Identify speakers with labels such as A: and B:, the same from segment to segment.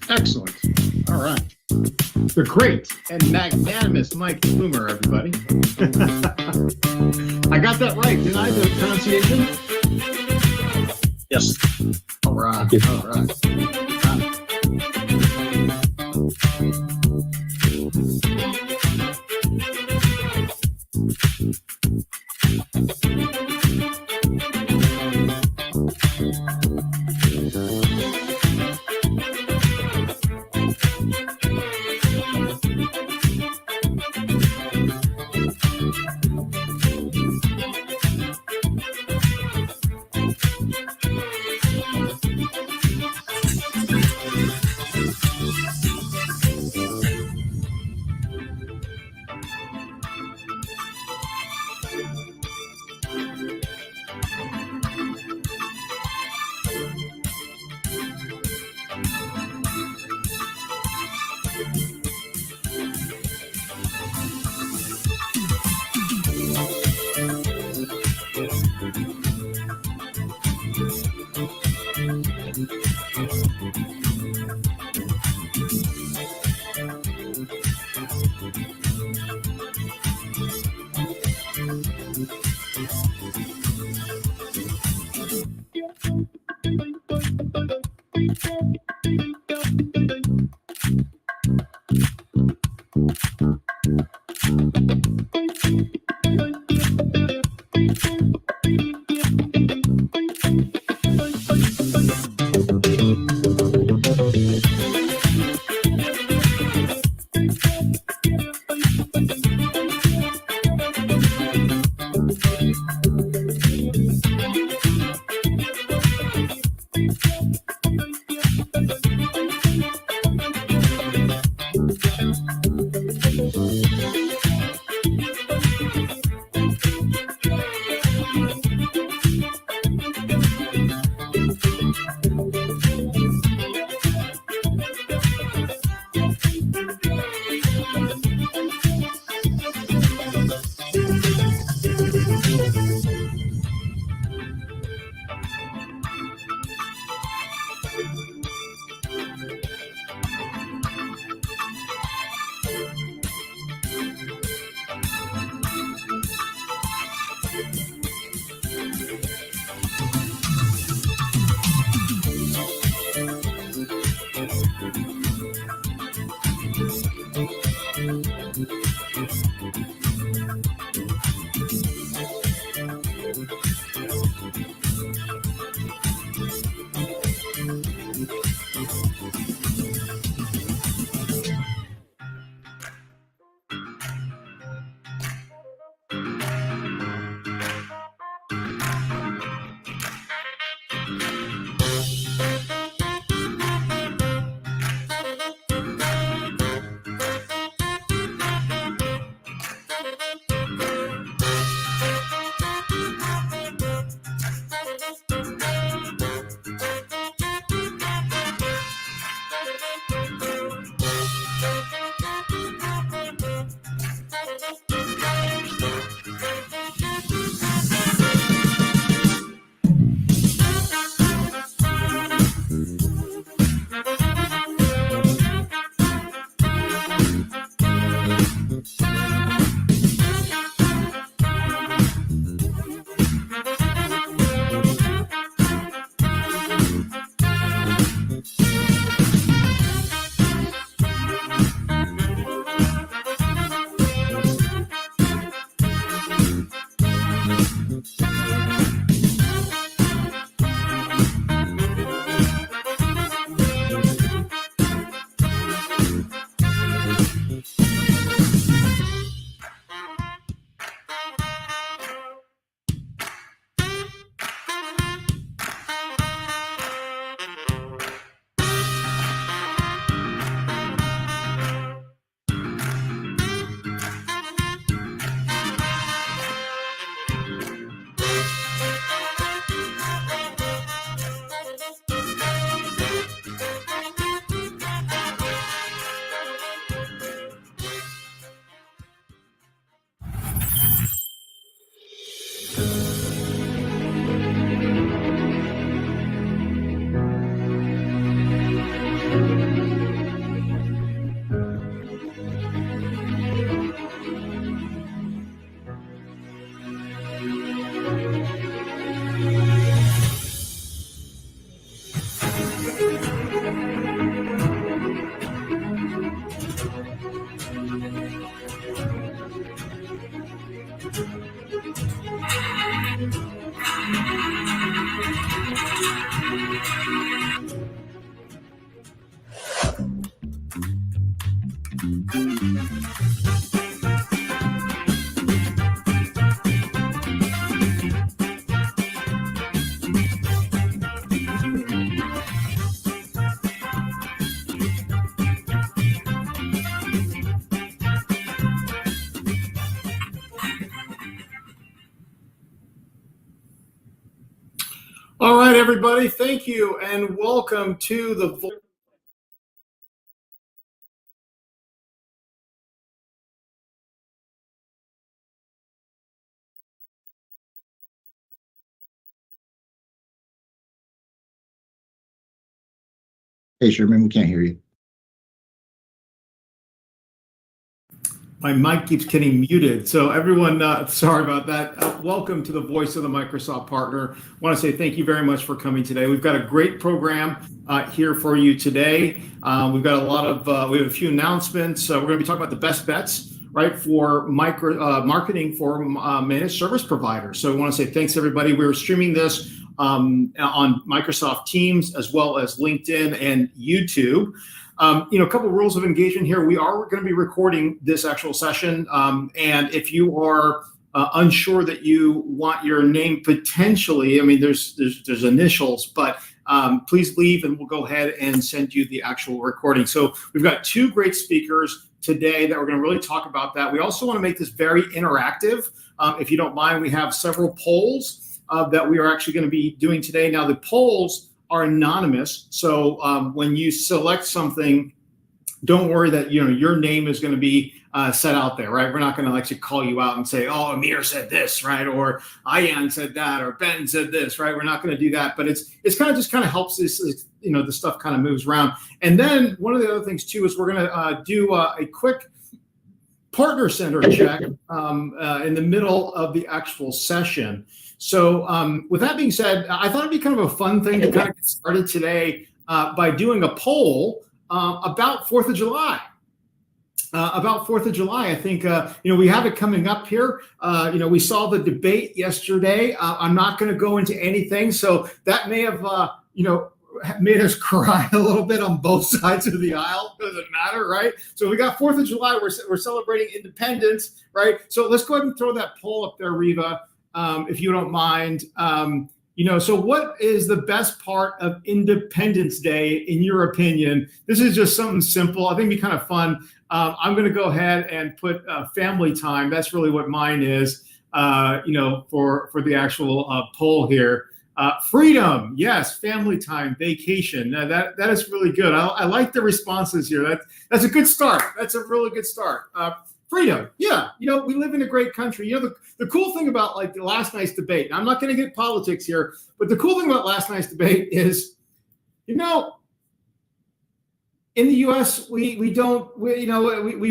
A: Excellent. All right. The great and magnanimous Mike Plumer, everybody. I got that right, didn't I? The pronunciation?
B: Yes.
A: All right. All right. All right, everybody, thank you and welcome to the
B: Hey, Sherman, we can't hear you.
A: My mic keeps getting muted. So everyone, sorry about that. Welcome to the Voice of the Microsoft Partner. I want to say thank you very much for coming today. We've got a great program here for you today. We've got a lot of, we have a few announcements. We're going to be talking about the best bets, right, for marketing for managed service providers. So we want to say thanks, everybody. We're streaming this on Microsoft Teams as well as LinkedIn and YouTube. A couple of rules of engagement here. We are going to be recording this actual session. And if you are unsure that you want your name potentially, I mean, there's initials, but please leave and we'll go ahead and send you the actual recording. So we've got two great speakers today that we're going to really talk about that. We also want to make this very interactive. If you don't mind, we have several polls that we are actually going to be doing today. Now, the polls are anonymous, so when you select something, don't worry that your name is going to be set out there, right? We're not going to actually call you out and say, "Oh, Amir said this," right? Or Ayan said that, or Ben said this, right? We're not going to do that, but it's kind of helps this, the stuff kind of moves around. And then one of the other things too is we're going to do a quick partner center check in the middle of the actual session. So with that being said, I thought it'd be kind of a fun thing to kind of get started today by doing a poll about 4th of July. About 4th of July, I think, we have it coming up here. We saw the debate yesterday. I'm not going to go into anything. So that may have, made us cry a little bit on both sides of the aisle. Doesn't matter, right? So we got 4th of July. We're celebrating independence, right? So let's go ahead and throw that poll up there, Riva. If you don't mind, so what is the best part of Independence Day, in your opinion? This is just something simple. I think it'd be kind of fun. I'm going to go ahead and put family time. That's really what mine is, for the actual poll here. Freedom, yes. Family time, vacation. Now that is really good. I like the responses here. That's a good start. That's a really good start. Freedom, yeah. We live in a great country. The cool thing about like the last night's debate, and I'm not going to get politics here, but the cool thing about last night's debate is, in the U.S. we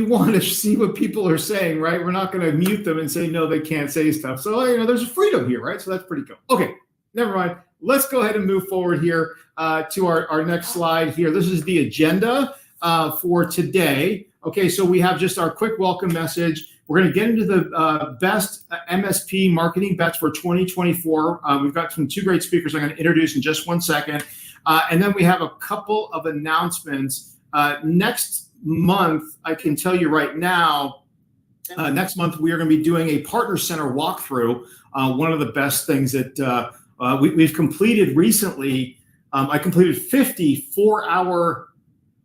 A: want to see what people are saying, right? We're not going to mute them and say no, they can't say stuff. So there's a freedom here, right? So that's pretty cool. Okay, never mind. Let's go ahead and move forward here to our next slide here. This is the agenda for today. Okay, so we have just our quick welcome message. We're going to get into the best MSP marketing bets for 2024. We've got two great speakers I'm going to introduce in just one second. And then we have a couple of announcements. Next month, I can tell you right now, next month we are going to be doing a Partner Center walkthrough. One of the best things that we've completed recently, I completed 50 4-hour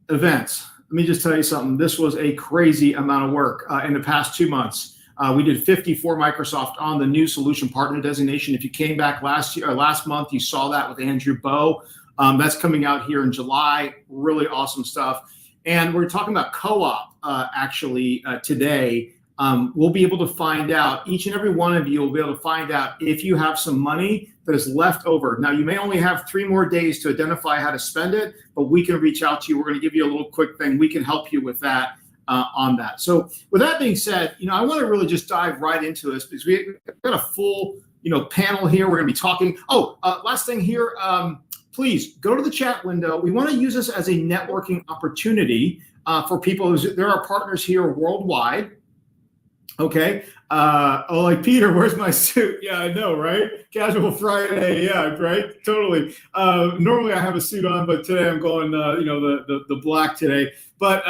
A: events. Let me just tell you something. This was a crazy amount of work in the past 2 months. We did 54 Microsoft on the new solution partner designation. If you came back last month, you saw that with Andrew Bowe. That's coming out here in July. Really awesome stuff. And we're talking about co-op today. We'll be able to find out, each and every one of you will be able to find out if you have some money that is left over. Now, you may only have 3 more days to identify how to spend it, but we can reach out to you. We're going to give you a little quick thing. We can help you with that on that. So with that being said, I want to really just dive right into this because we've got a full, panel here. We're going to be talking. Last thing here, please go to the chat window. We want to use this as a networking opportunity for people. There are partners here worldwide. Okay. Like Peter, where's my suit? Yeah, I know, right? Casual Friday. Yeah, right. Totally. Normally I have a suit on, but today I'm going, the black today. But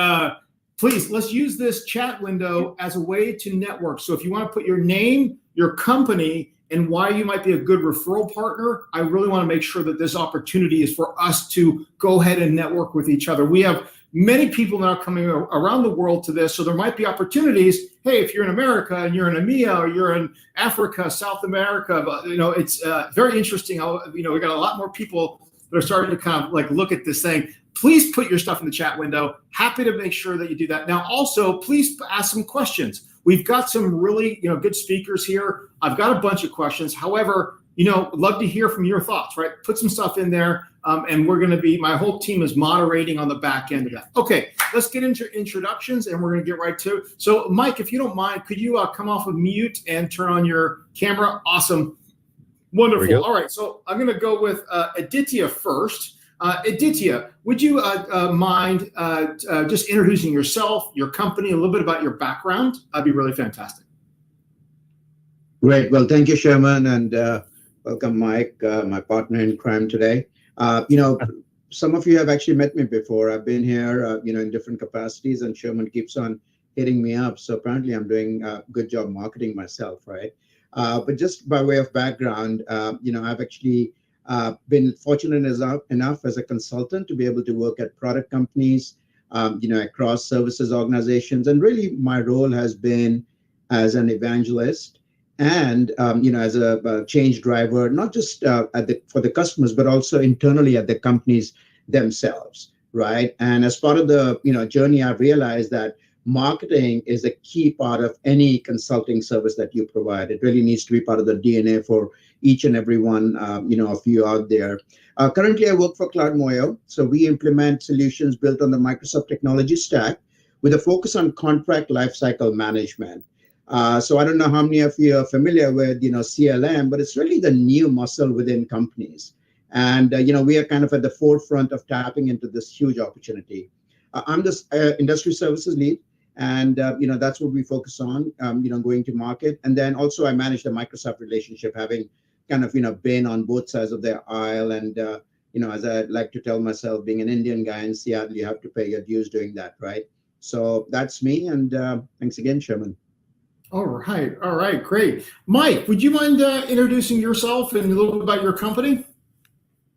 A: please, let's use this chat window as a way to network. So if you want to put your name, your company, and why you might be a good referral partner, I really want to make sure that this opportunity is for us to go ahead and network with each other. We have many people now coming around the world to this, so there might be opportunities. Hey, if you're in America and you're in EMEA or you're in Africa, South America, it's very interesting how, we got a lot more people that are starting to kind of like look at this thing. Please put your stuff in the chat window. Happy to make sure that you do that. Now, also, please ask some questions. We've got some really, good speakers here. I've got a bunch of questions. However, love to hear from your thoughts, right? Put some stuff in there, and we're going to be, my whole team is moderating on the back end of that. Okay, let's get into introductions, and we're going to get right to it. So, Mike, if you don't mind, could you come off of mute and turn on your camera? Awesome. Wonderful. All right, so I'm going to go with Aditya first. Aditya, would you mind just introducing yourself, your company, a little bit about your background? That'd be really fantastic.
B: Great. Well, thank you, Sherman, and welcome, Mike, my partner in crime today. Some of you have actually met me before. I've been here, in different capacities, and Sherman keeps on hitting me up. So apparently I'm doing a good job marketing myself, right? But just by way of background, I've actually been fortunate enough as a consultant to be able to work at product companies, across services organizations. And really my role has been as an evangelist and, as a change driver, not just for the customers, but also internally at the companies themselves, right? And as part of the, journey, I've realized that marketing is a key part of any consulting service that you provide. It really needs to be part of the DNA for each and every one, of you out there. Currently, I work for CloudMoyo. So we implement solutions built on the Microsoft technology stack with a focus on contract lifecycle management. So I don't know how many of you are familiar with, CLM, but it's really the new muscle within companies. And, we are kind of at the forefront of tapping into this huge opportunity. I'm the industry services lead. And, that's what we focus on, going to market. And then also I manage the Microsoft relationship, having kind of, been on both sides of the aisle. And, as I like to tell myself, being an Indian guy in Seattle, you have to pay your dues doing that, right? So that's me. And thanks again, Sherman.
A: All right, great. Mike, would you mind introducing yourself and a little bit about your company?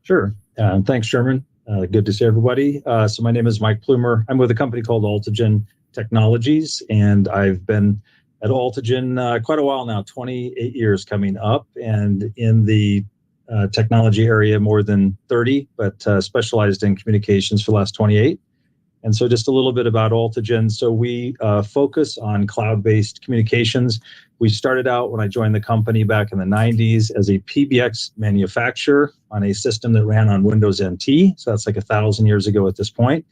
C: Sure. Thanks, Sherman. Good to see everybody. So my name is Mike Plumer. I'm with a company called Altigen Technologies, and I've been at Altigen quite a while now, 28 years coming up, and in the technology area more than 30, but specialized in communications for the last 28. And so just a little bit about Altigen. So we focus on cloud-based communications. We started out when I joined the company back in the 90s as a PBX manufacturer on a system that ran on Windows NT. So that's like 1,000 years ago at this point.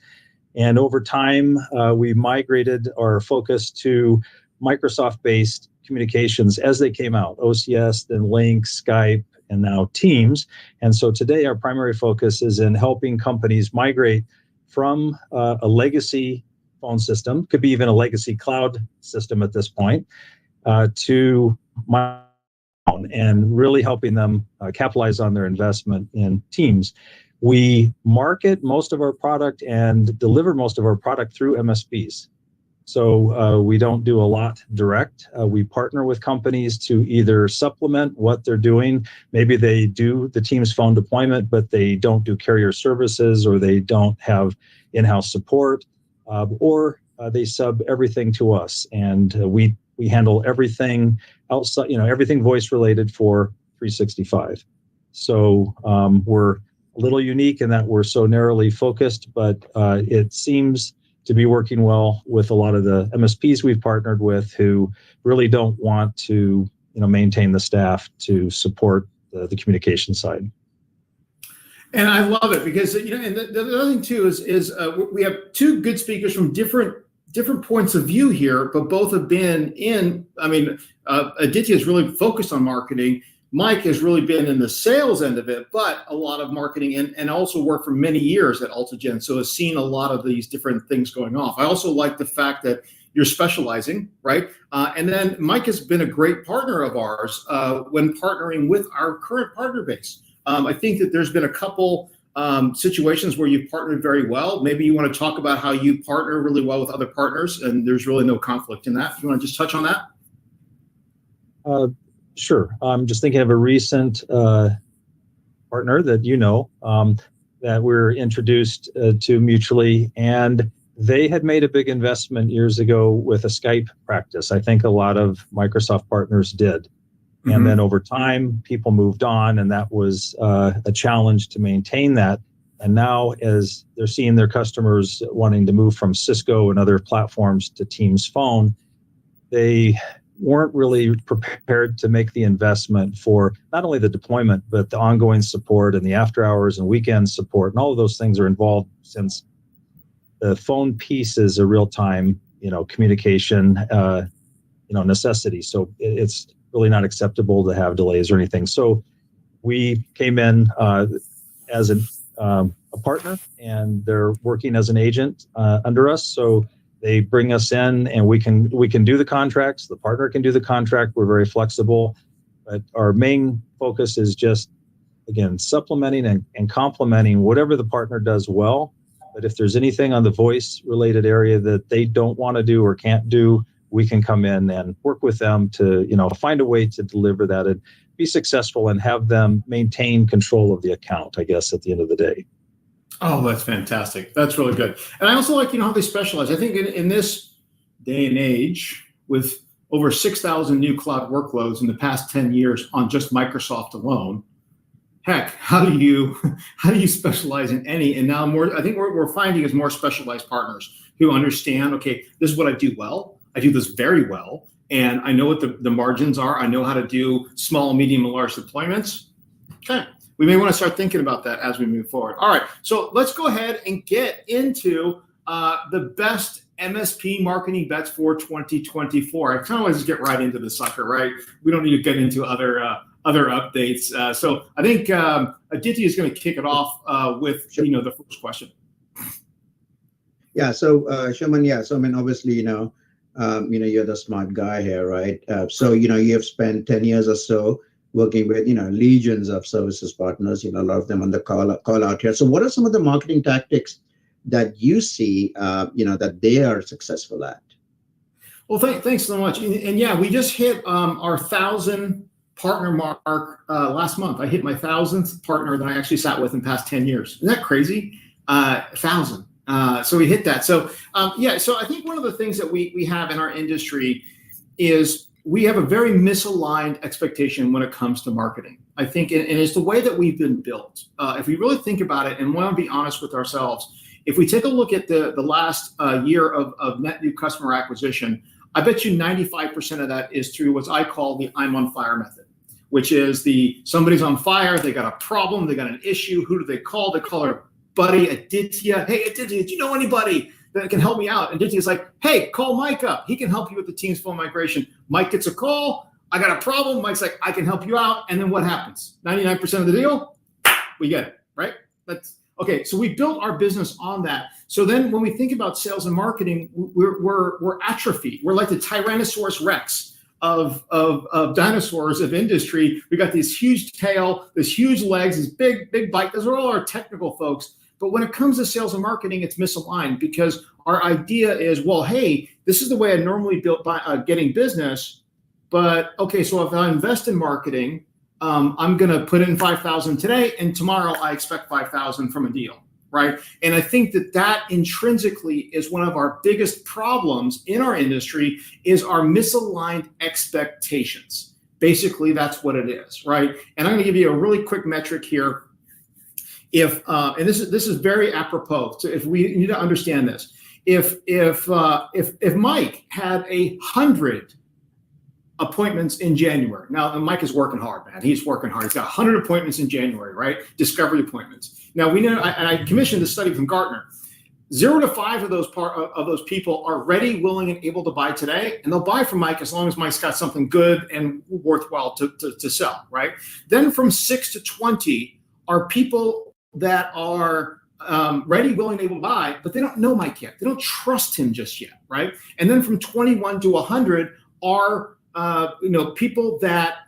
C: And over time, we migrated our focus to Microsoft-based communications as they came out, OCS, then Link, Skype, and now Teams. And so today, our primary focus is in helping companies migrate from a legacy phone system, could be even a legacy cloud system at this point, to my own, and really helping them capitalize on their investment in Teams. We market most of our product and deliver most of our product through MSPs. So we don't do a lot direct. We partner with companies to either supplement what they're doing. Maybe they do the Teams phone deployment, but they don't do carrier services, or they don't have in-house support, or they sub everything to us. And we handle everything outside, everything voice related for 365. So we're a little unique in that we're so narrowly focused, but it seems to be working well with a lot of the MSPs we've partnered with, who really don't want to, maintain the staff to support the communication side.
A: And I love it because, and the other thing too is we have two good speakers from different points of view here, but both have been in. Aditya is really focused on marketing. Mike has really been in the sales end of it, but a lot of marketing and also worked for many years at Altigen, so has seen a lot of these different things going off. I also like the fact that you're specializing, right? And then Mike has been a great partner of ours when partnering with our current partner base. I think that there's been a couple situations where you've partnered very well. Maybe you want to talk about how you partner really well with other partners and there's really no conflict in that. You want to just touch on that?
C: Sure. I'm just thinking of a recent partner that that we're introduced to mutually, and they had made a big investment years ago with a Skype practice. I think a lot of Microsoft partners did. Mm-hmm. And then over time, people moved on, and that was a challenge to maintain that. And now, as they're seeing their customers wanting to move from Cisco and other platforms to Teams Phone, they weren't really prepared to make the investment for not only the deployment, but the ongoing support and the after hours and weekend support. And all of those things are involved, since the phone piece is a real-time, communication, necessity. So it's really not acceptable to have delays or anything. So we came in as a partner, and they're working as an agent under us. So they bring us in, and we can do the contracts. The partner can do the contract. We're very flexible, but our main focus is just, again, supplementing and complementing whatever the partner does well. But if there's anything on the voice related area that they don't want to do or can't do, we can come in and work with them to, find a way to deliver that and be successful and have them maintain control of the account, I guess, at the end of the day.
A: Oh, that's fantastic. That's really good. And I also like, how they specialize. I think in this day and age, with over 6,000 new cloud workloads in the past 10 years on just Microsoft alone, heck, how do you specialize in any? And now I think we're finding is more specialized partners who understand, okay, this is what I do well. I do this very well. And I know what the margins are. I know how to do small, medium, and large deployments. Okay. We may want to start thinking about that as we move forward. All right, so let's go ahead and get into the best MSP marketing bets for 2024. I kind of want to just get right into the sucker, right? We don't need to get into other updates. So I think Aditi is going to kick it off with the first question.
B: Yeah. So Sherman, So I mean, obviously, you're the smart guy here, right? So you have spent 10 years or so working with legions of services partners, a lot of them on the call out here. So what are some of the marketing tactics that you see that they are successful at?
A: Well, thanks so much. And yeah, we just hit our 1,000 partner mark last month. I hit my 1,000th partner that I actually sat with in the past 10 years. Isn't that crazy? 1,000. So we hit that. So so I think one of the things that we have in our industry is we have a very misaligned expectation when it comes to marketing. I think, and it's the way that we've been built. If we really think about it and want to be honest with ourselves, if we take a look at the last year of net new customer acquisition, I bet you 95% of that is through what I call the I'm on fire method, which is somebody's on fire, they got a problem, they got an issue. Who do they call? They call their buddy Aditya. Hey, Aditya, do you know anybody that can help me out? And Aditya's like, hey, call Mike up. He can help you with the Teams Phone migration. Mike gets a call. I got a problem. Mike's like, I can help you out. And then what happens? 99% of the deal, we get it, right? That's okay. So we built our business on that. So then when we think about sales and marketing, we're atrophied. We're like the Tyrannosaurus Rex of dinosaurs of industry. We got this huge tail, this huge legs, this big bite. Those are all our technical folks. But when it comes to sales and marketing, it's misaligned because our idea is, well, hey, this is the way I normally built by getting business. But okay, so if I invest in marketing, I'm going to put in 5,000 today, and tomorrow I expect 5,000 from a deal, right? And I think that intrinsically is one of our biggest problems in our industry is our misaligned expectations. Basically, that's what it is, right? And I'm going to give you a really quick metric here. If and this is very apropos. So if we need to understand this, if Mike had 100 appointments in January, now Mike is working hard, man. He's working hard. He's got 100 appointments in January, right? Discovery appointments. Now we know, and I commissioned this study from Gartner. 0 to 5 of those people are ready, willing, and able to buy today, and they'll buy from Mike as long as Mike's got something good and worthwhile to sell, right? Then from 6 to 20 are people that are ready, willing, able to buy, but they don't know Mike yet. They don't trust him just yet, right? And then from 21 to 100 are people that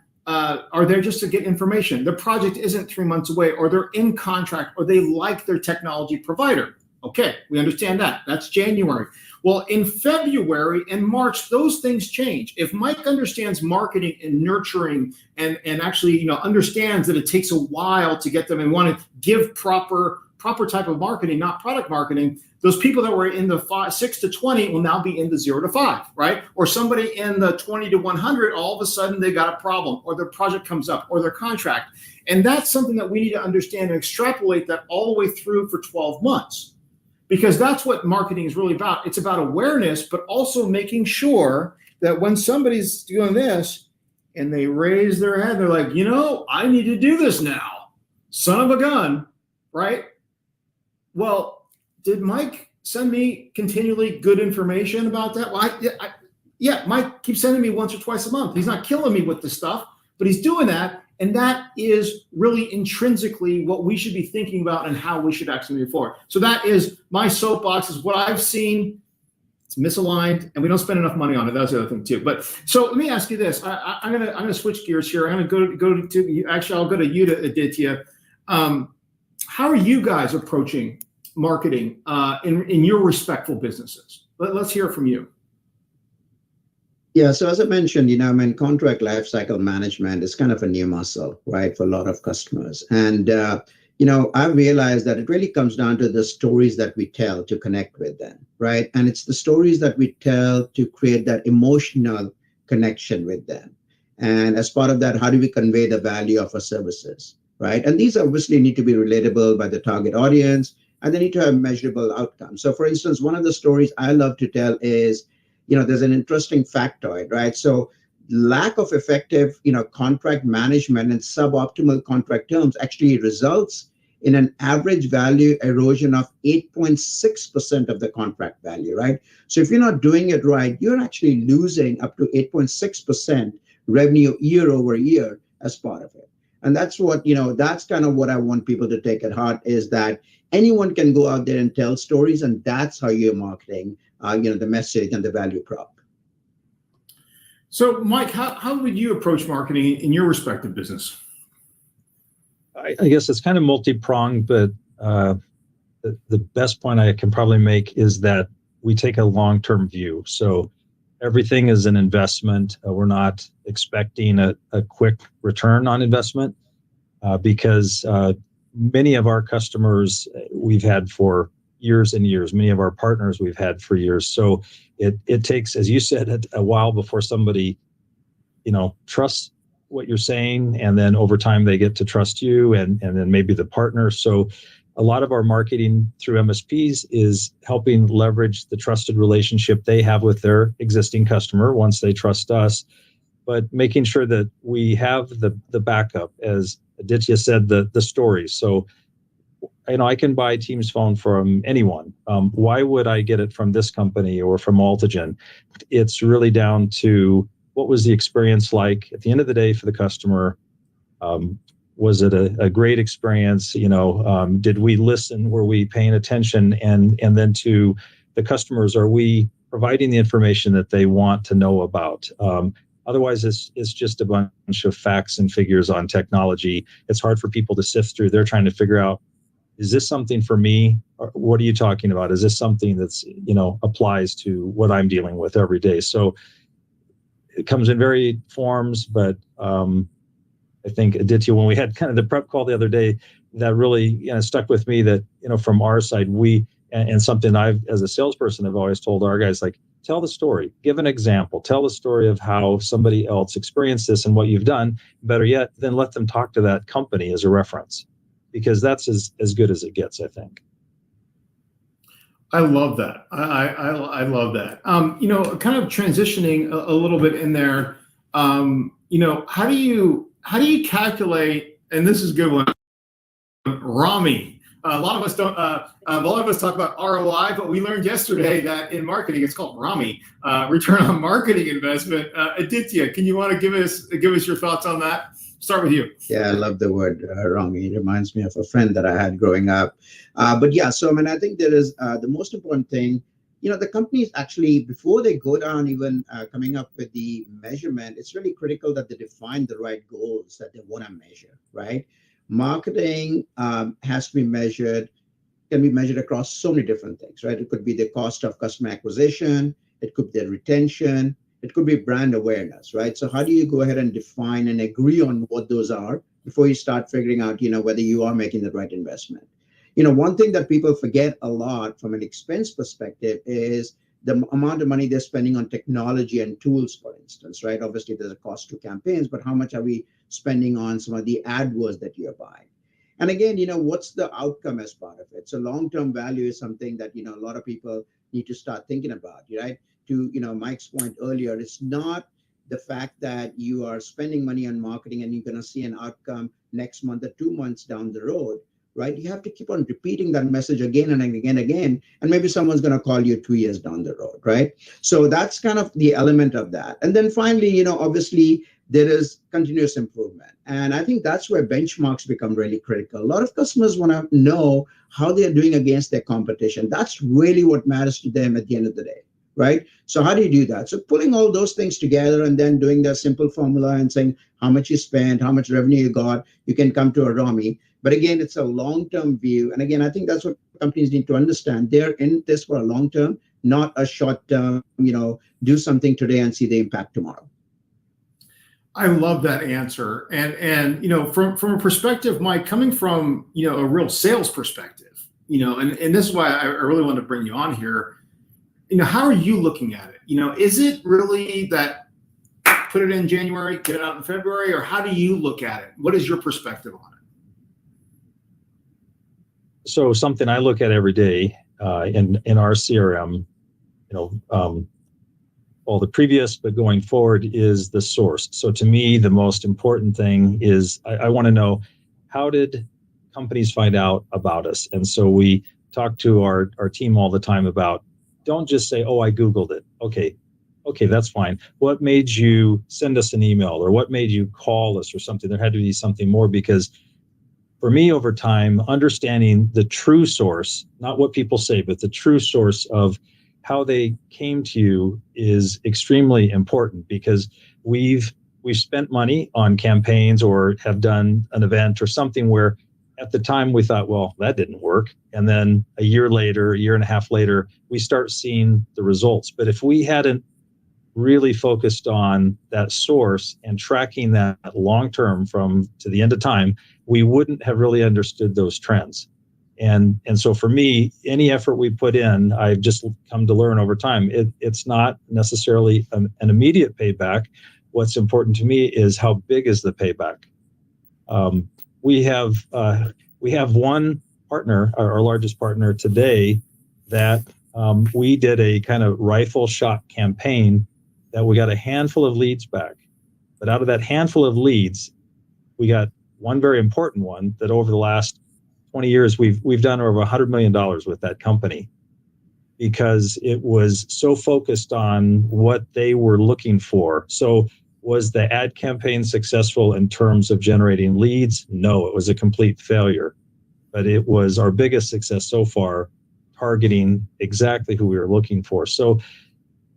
A: are there just to get information. The project isn't 3 months away, or they're in contract, or they like their technology provider. Okay, we understand that. That's January. Well, in February and March, those things change. If Mike understands marketing and nurturing and actually understands that it takes a while to get them and want to give proper type of marketing, not product marketing, those people that were in the 6 to 20 will now be in the 0 to 5, right? Or somebody in the 20 to 100, all of a sudden they got a problem, or their project comes up, or their contract. And that's something that we need to understand and extrapolate that all the way through for 12 months. Because that's what marketing is really about. It's about awareness, but also making sure that when somebody's doing this and they raise their head, they're like, I need to do this now. Son of a gun, right? Well, did Mike send me continually good information about that? Well, yeah, Mike keeps sending me once or twice a month. He's not killing me with the stuff, but he's doing that. And that is really intrinsically what we should be thinking about and how we should actually move forward. So that is my soapbox, is what I've seen. It's misaligned, and we don't spend enough money on it. That's the other thing too. But so let me ask you this. I'm gonna switch gears here. I'm gonna go to actually I'll go to you, to Aditya. How are you guys approaching marketing in your respectful businesses? Let's hear from you.
B: Yeah, so as I mentioned, contract lifecycle management is kind of a new muscle, right, for a lot of customers. And, I realized that it really comes down to the stories that we tell to connect with them, right? And it's the stories that we tell to create that emotional connection with them. And as part of that, how do we convey the value of our services, right? And these obviously need to be relatable by the target audience, and they need to have measurable outcomes. So for instance, one of the stories I love to tell is, there's an interesting factoid, right? So lack of effective, contract management and suboptimal contract terms actually results in an average value erosion of 8.6% of the contract value, right? So if you're not doing it right, you're actually losing up to 8.6% revenue year over year as part of it. And that's what, that's kind of what I want people to take at heart, is that anyone can go out there and tell stories, and that's how you're marketing the message and the value prop.
A: So, Mike, how would you approach marketing in your respective business?
C: I guess it's kind of multi-pronged, but the best point I can probably make is that we take a long-term view. So everything is an investment. We're not expecting a quick return on investment because many of our customers we've had for years and years. Many of our partners we've had for years. So it takes, as you said, a while before somebody, trusts what you're saying, and then over time they get to trust you, and then maybe the partner. So a lot of our marketing through MSPs is helping leverage the trusted relationship they have with their existing customer once they trust us, but making sure that we have the backup, as Aditya said, the stories. So I can buy Teams phone from anyone. Why would I get it from this company or from Altigen? It's really down to what was the experience like at the end of the day for the customer. Was it a great experience? Did we listen? Were we paying attention? And then to the customers, are we providing the information that they want to know about? Otherwise, it's just a bunch of facts and figures on technology. It's hard for people to sift through. They're trying to figure out, is this something for me? Or what are you talking about? Is this something that's, applies to what I'm dealing with every day? So it comes in varied forms, but I think, Aditya, when we had kind of the prep call the other day, that really stuck with me, that, from our side, and something I've, as a salesperson, I've always told our guys, like, tell the story, give an example, tell the story of how somebody else experienced this and what you've done. Better yet, then let them talk to that company as a reference, because that's as good as it gets, I think.
A: I love that. I love that. Kind of transitioning a little bit in there. How do you calculate? And this is a good one. ROMI. A lot of us don't. A lot of us talk about ROI, but we learned yesterday that in marketing it's called ROMI, return on marketing investment. Aditya, can you want to give us your thoughts on that? Start with you.
B: Yeah, I love the word ROMI. It reminds me of a friend that I had growing up. But yeah, so I think there is the most important thing the companies actually, before they go down even coming up with the measurement, it's really critical that they define the right goals that they want to measure, right? Marketing has to be measured, can be measured across so many different things, right? It could be the cost of customer acquisition, it could be the retention, it could be brand awareness, right? So how do you go ahead and define and agree on what those are before you start figuring out, whether you are making the right investment? One thing that people forget a lot from an expense perspective is the amount of money they're spending on technology and tools, for instance, right? Obviously, there's a cost to campaigns, but how much are we spending on some of the AdWords that you're buying? And again, what's the outcome as part of it? So long-term value is something that, a lot of people need to start thinking about, right? To, Mike's point earlier, it's not the fact that you are spending money on marketing and you're going to see an outcome next month or 2 months down the road, right? You have to keep on repeating that message again and again, and maybe someone's going to call you 2 years down the road, right? So that's kind of the element of that. And then finally, obviously, there is continuous improvement. And I think that's where benchmarks become really critical. A lot of customers want to know how they are doing against their competition. That's really what matters to them at the end of the day, right? So how do you do that? So pulling all those things together and then doing the simple formula and saying how much you spent, how much revenue you got, you can come to a ROMI. But again, it's a long-term view. And again, I think that's what companies need to understand. They're in this for a long term, not a short term, do something today and see the impact tomorrow.
A: I love that answer. And from a perspective, Mike, coming from, a real sales perspective, and this is why I really wanted to bring you on here. How are you looking at it? Is it really that put it in January, get it out in February, or how do you look at it? What is your perspective on it?
C: So something I look at every day in our CRM, all the previous, but going forward is the source. So to me, the most important thing is I want to know, how did companies find out about us? And so we talk to our team all the time about, don't just say, oh, I Googled it. Okay, that's fine. What made you send us an email, or what made you call us or something? There had to be something more, because for me, over time, understanding the true source, not what people say, but the true source of how they came to you is extremely important, because we've spent money on campaigns or have done an event or something where at the time we thought, well, that didn't work. And then a year later, a year and a half later, we start seeing the results. But if we hadn't really focused on that source and tracking that long-term from to the end of time, we wouldn't have really understood those trends. And so for me, any effort we put in, I've just come to learn over time, it's not necessarily an immediate payback. What's important to me is how big is the payback. We have one partner, our largest partner today, that we did a kind of rifle shot campaign that we got a handful of leads back. But out of that handful of leads, we got one very important one that over the last 20 years, we've done over $100 million with that company, because it was so focused on what they were looking for. So was the ad campaign successful in terms of generating leads? No, it was a complete failure. But it was our biggest success so far, targeting exactly who we were looking for. So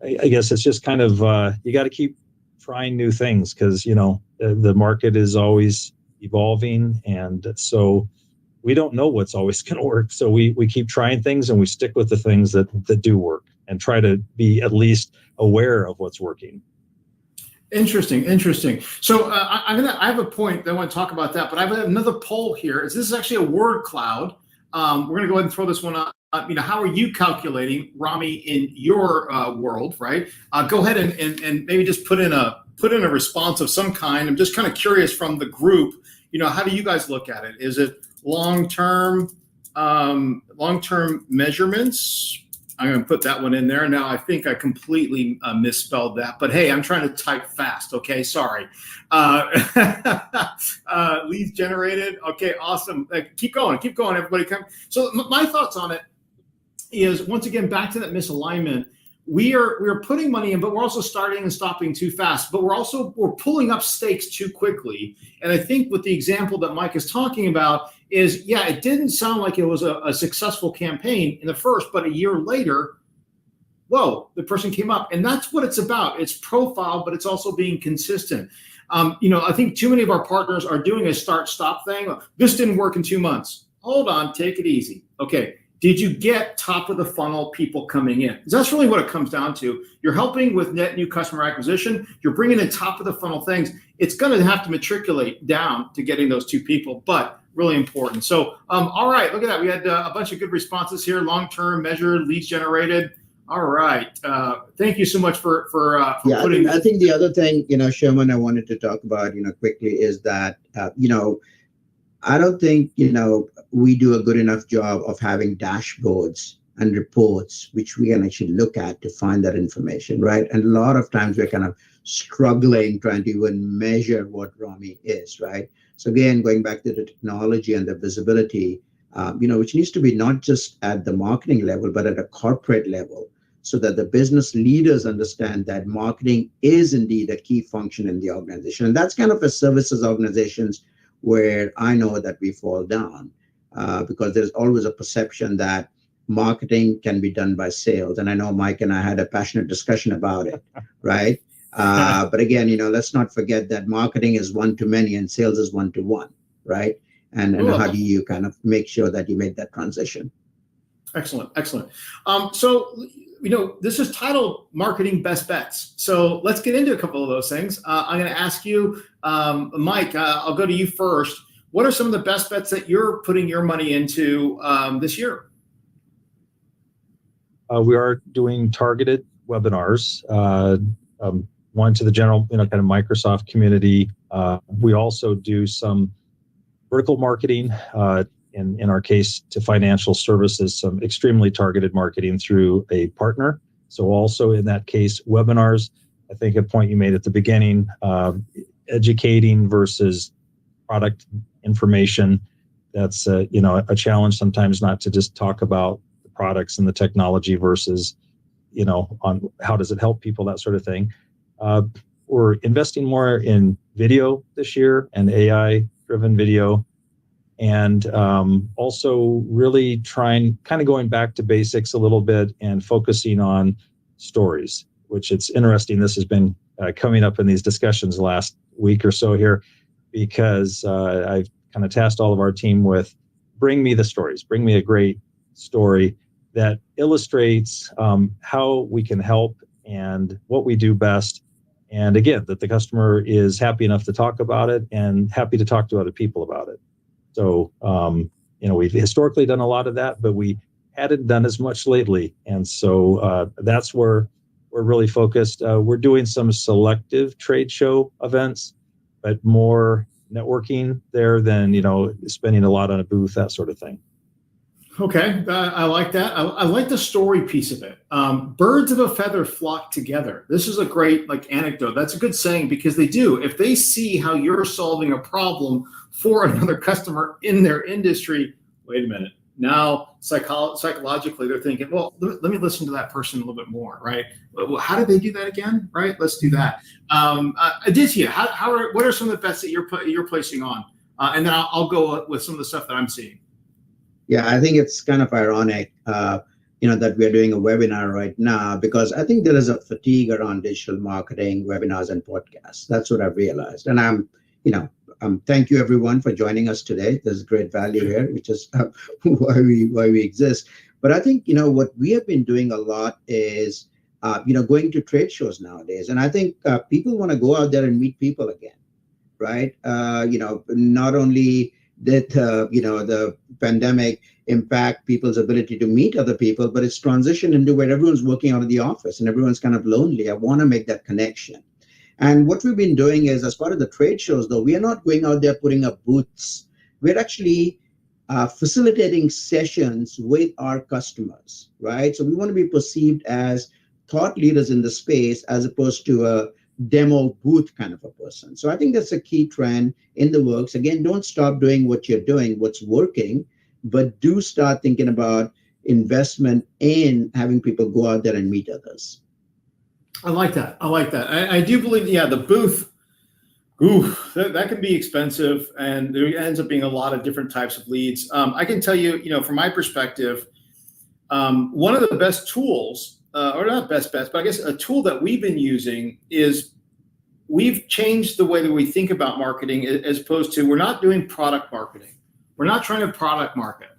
C: I guess it's just kind of, you got to keep trying new things, because, the market is always evolving. And so we don't know what's always going to work. So we keep trying things, and we stick with the things that do work, and try to be at least aware of what's working.
A: Interesting. So I have a point that I want to talk about that, but I have another poll here. This is actually a word cloud. We're going to go ahead and throw this one up. How are you calculating ROMI in your world, right? Go ahead and maybe just put in a response of some kind. I'm just kind of curious from the group, how do you guys look at it? Is it long-term measurements? I'm going to put that one in there. Now, I think I completely misspelled that, but hey, I'm trying to type fast. Okay, sorry. Leads generated. Okay, awesome. Keep going, everybody. So my thoughts on it is, once again, back to that misalignment. We're putting money in, but we're also starting and stopping too fast. But we're pulling up stakes too quickly. And I think with the example that Mike is talking about is, it didn't sound like it was a successful campaign in the first, but a year later, whoa, the person came up. And that's what it's about. It's profile, but it's also being consistent. I think too many of our partners are doing a start-stop thing. This didn't work in 2 months. Hold on, take it easy. Okay, did you get top of the funnel people coming in? Because that's really what it comes down to. You're helping with net new customer acquisition. You're bringing in top of the funnel things. It's going to have to matriculate down to getting those 2 people, but really important. So, all right, look at that. We had a bunch of good responses here. Long-term measured, leads generated. All right. Thank you so much for putting.
B: I think the other thing, Sherman, I wanted to talk about, quickly is that, I don't think, we do a good enough job of having dashboards and reports, which we can actually look at to find that information, right? And a lot of times we're kind of struggling trying to even measure what ROMI is, right? So again, going back to the technology and the visibility, which needs to be not just at the marketing level, but at a corporate level, so that the business leaders understand that marketing is indeed a key function in the organization. And that's kind of a services organizations where I know that we fall down, because there's always a perception that marketing can be done by sales. And I know Mike and I had a passionate discussion about it, right? But again, let's not forget that marketing is one to many and sales is one to one, right? And how do you kind of make sure that you make that transition?
A: Excellent. So, this is titled Marketing Best Bets. So let's get into a couple of those things. I'm going to ask you, Mike, I'll go to you first. What are some of the best bets that you're putting your money into this year?
C: We are doing targeted webinars, one to the general, kind of Microsoft community. We also do some vertical marketing, in our case, to financial services, some extremely targeted marketing through a partner. So also in that case, webinars. I think a point you made at the beginning, educating versus product information. That's a challenge sometimes, not to just talk about the products and the technology versus, on how does it help people, that sort of thing. We're investing more in video this year and AI-driven video. And also really kind of going back to basics a little bit and focusing on stories, which it's interesting. This has been coming up in these discussions the last week or so here, because I've kind of tasked all of our team with bring me the stories, bring me a great story that illustrates how we can help and what we do best. And again, that the customer is happy enough to talk about it and happy to talk to other people about it. So, we've historically done a lot of that, but we hadn't done as much lately. And so that's where we're really focused. We're doing some selective trade show events, but more networking there than, spending a lot on a booth, that sort of thing.
A: Okay, I like that. I like the story piece of it. Birds of a feather flock together. This is a great anecdote. That's a good saying, because they do. If they see how you're solving a problem for another customer in their industry, wait a minute. Now, psychologically, they're thinking, well, let me listen to that person a little bit more, right? Well, how did they do that again, right? Let's do that. Aditya, what are some of the bets that you're placing on? And then I'll go with some of the stuff that I'm seeing.
B: Yeah, I think it's kind of ironic, that we're doing a webinar right now, because I think there is a fatigue around digital marketing, webinars, and podcasts. That's what I've realized. And thank you everyone for joining us today. There's great value here, which is why we exist. But I think, what we have been doing a lot is, going to trade shows nowadays. And I think people want to go out there and meet people again, right? Not only did the pandemic impact people's ability to meet other people, but it's transitioned into where everyone's working out of the office and everyone's kind of lonely. I want to make that connection. And what we've been doing is, as part of the trade shows, though, we are not going out there putting up booths. We're actually facilitating sessions with our customers, right? So we want to be perceived as thought leaders in the space, as opposed to a demo booth kind of a person. So I think that's a key trend in the works. Again, don't stop doing what you're doing, what's working, but do start thinking about investment in having people go out there and meet others.
A: I like that. I do believe, the booth, that can be expensive, and there ends up being a lot of different types of leads. I can tell you, from my perspective, one of the best tools or not best bets, but I guess a tool that we've been using is we've changed the way that we think about marketing, as opposed to, we're not doing product marketing. We're not trying to product market.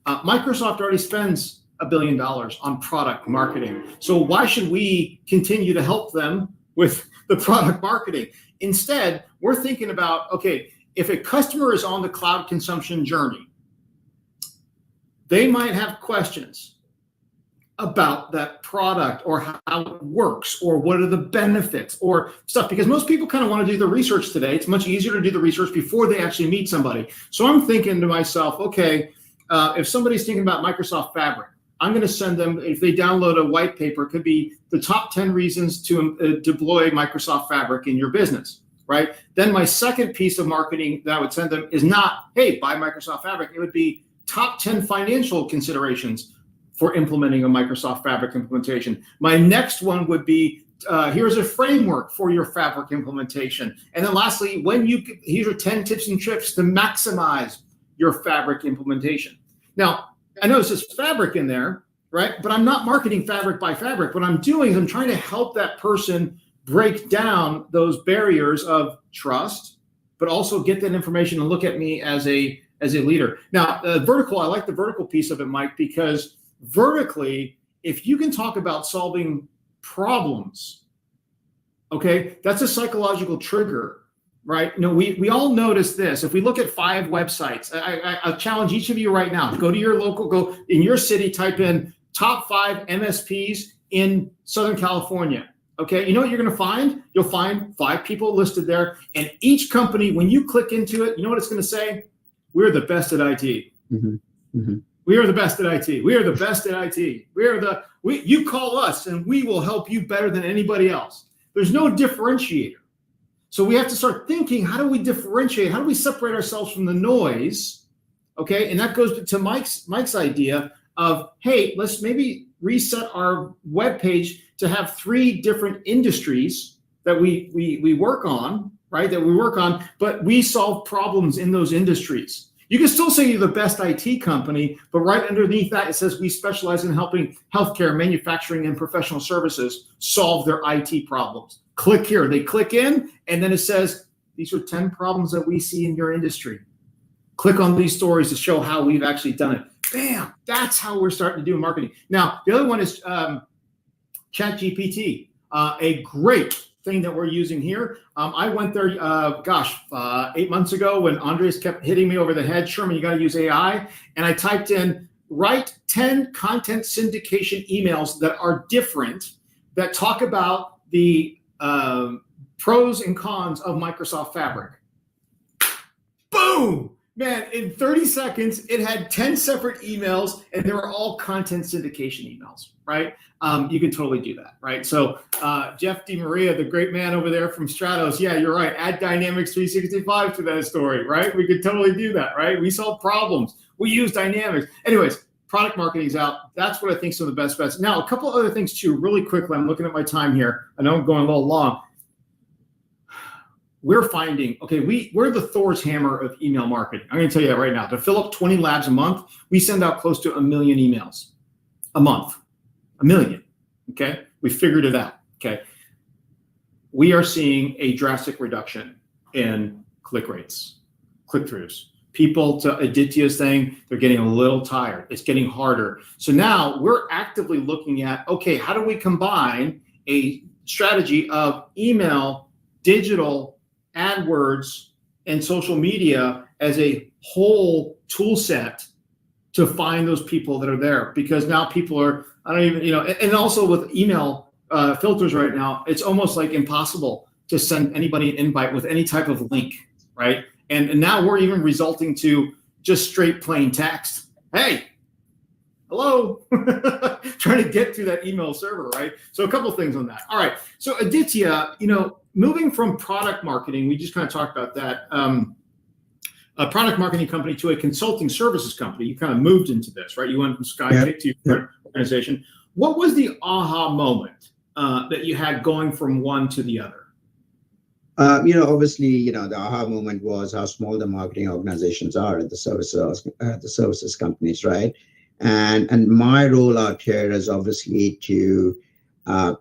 A: Microsoft already spends $1 billion on product marketing. So why should we continue to help them with the product marketing? Instead, we're thinking about, okay, if a customer is on the cloud consumption journey, they might have questions about that product, or how it works, or what are the benefits, or stuff, because most people kind of want to do the research today. It's much easier to do the research before they actually meet somebody. So I'm thinking to myself, okay, if somebody's thinking about Microsoft Fabric, I'm going to send them, if they download a white paper, it could be the top 10 reasons to deploy Microsoft Fabric in your business, right? Then my second piece of marketing that I would send them is not, hey, buy Microsoft Fabric. It would be top 10 financial considerations for implementing a Microsoft Fabric implementation. My next one would be, here's a framework for your Fabric implementation. And then lastly, here's are 10 tips and tricks to maximize your Fabric implementation. Now, I know it says Fabric in there, right? But I'm not marketing Fabric by Fabric. What I'm doing is I'm trying to help that person break down those barriers of trust, but also get that information and look at me as a leader. Now, vertical, I like the vertical piece of it, Mike, because vertically, if you can talk about solving problems, okay, that's a psychological trigger, right? You know, we all notice this. If we look at 5 websites, I challenge each of you right now, go to your local, go in your city, type in top 5 MSPs in Southern California. Okay, you know what you're going to find? You'll find 5 people listed there, and each company, when you click into it, you know what it's going to say? We're the best at IT. Mm-hmm. Mm-hmm. We are the best at IT. We are the best at IT. You call us and we will help you better than anybody else. There's no differentiator. So we have to start thinking, how do we differentiate? How do we separate ourselves from the noise? Okay, and that goes to Mike's idea of, hey, let's maybe reset our webpage to have 3 different industries that we work on, right? That we work on, but we solve problems in those industries. You can still say you're the best IT company, but right underneath that, it says we specialize in helping healthcare, manufacturing, and professional services solve their IT problems. Click here. They click in, and then it says, these are 10 problems that we see in your industry. Click on these stories to show how we've actually done it. Bam! That's how we're starting to do marketing. Now, the other one is ChatGPT, a great thing that we're using here. I went there, 8 months ago when Andres kept hitting me over the head, Sherman, you got to use AI. And I typed in, write 10 content syndication emails that are different, that talk about the pros and cons of Microsoft Fabric. Boom! Man, in 30 seconds, it had 10 separate emails, and they were all content syndication emails, right? You can totally do that, right? So Jeff DiMaria, the great man over there from Stratos, yeah, you're right. Add Dynamics 365 to that story, right? We could totally do that, right? We solve problems. We use Dynamics. Anyways, product marketing is out. That's what I think some of the best bets. Now, a couple other things too, really quickly. I'm looking at my time here. I know I'm going a little long. We're finding, okay, we're the Thor's hammer of email marketing. I'm going to tell you that right now. To fill up 20 labs a month, we send out close to 1 million emails a month. 1 million, okay? We figured it out, okay? We are seeing a drastic reduction in click rates, click-throughs. People, to Aditya's thing, they're getting a little tired. It's getting harder. So now we're actively looking at, okay, how do we combine a strategy of email, digital, AdWords, and social media as a whole tool set to find those people that are there? Because now people are, I don't even, and also with email filters right now, it's almost like impossible to send anybody an invite with any type of link, right? And now we're even resulting to just straight plain text. Hey, hello, trying to get to that email server, right? So a couple things on that. All right, so Aditya, moving from product marketing, we just kind of talked about that, a product marketing company to a consulting services company. You kind of moved into this, right? You went from Skykick to your organization. What was the aha moment that you had going from one to the other?
B: Obviously, the aha moment was how small the marketing organizations are at the services companies, right? And my role out here is obviously to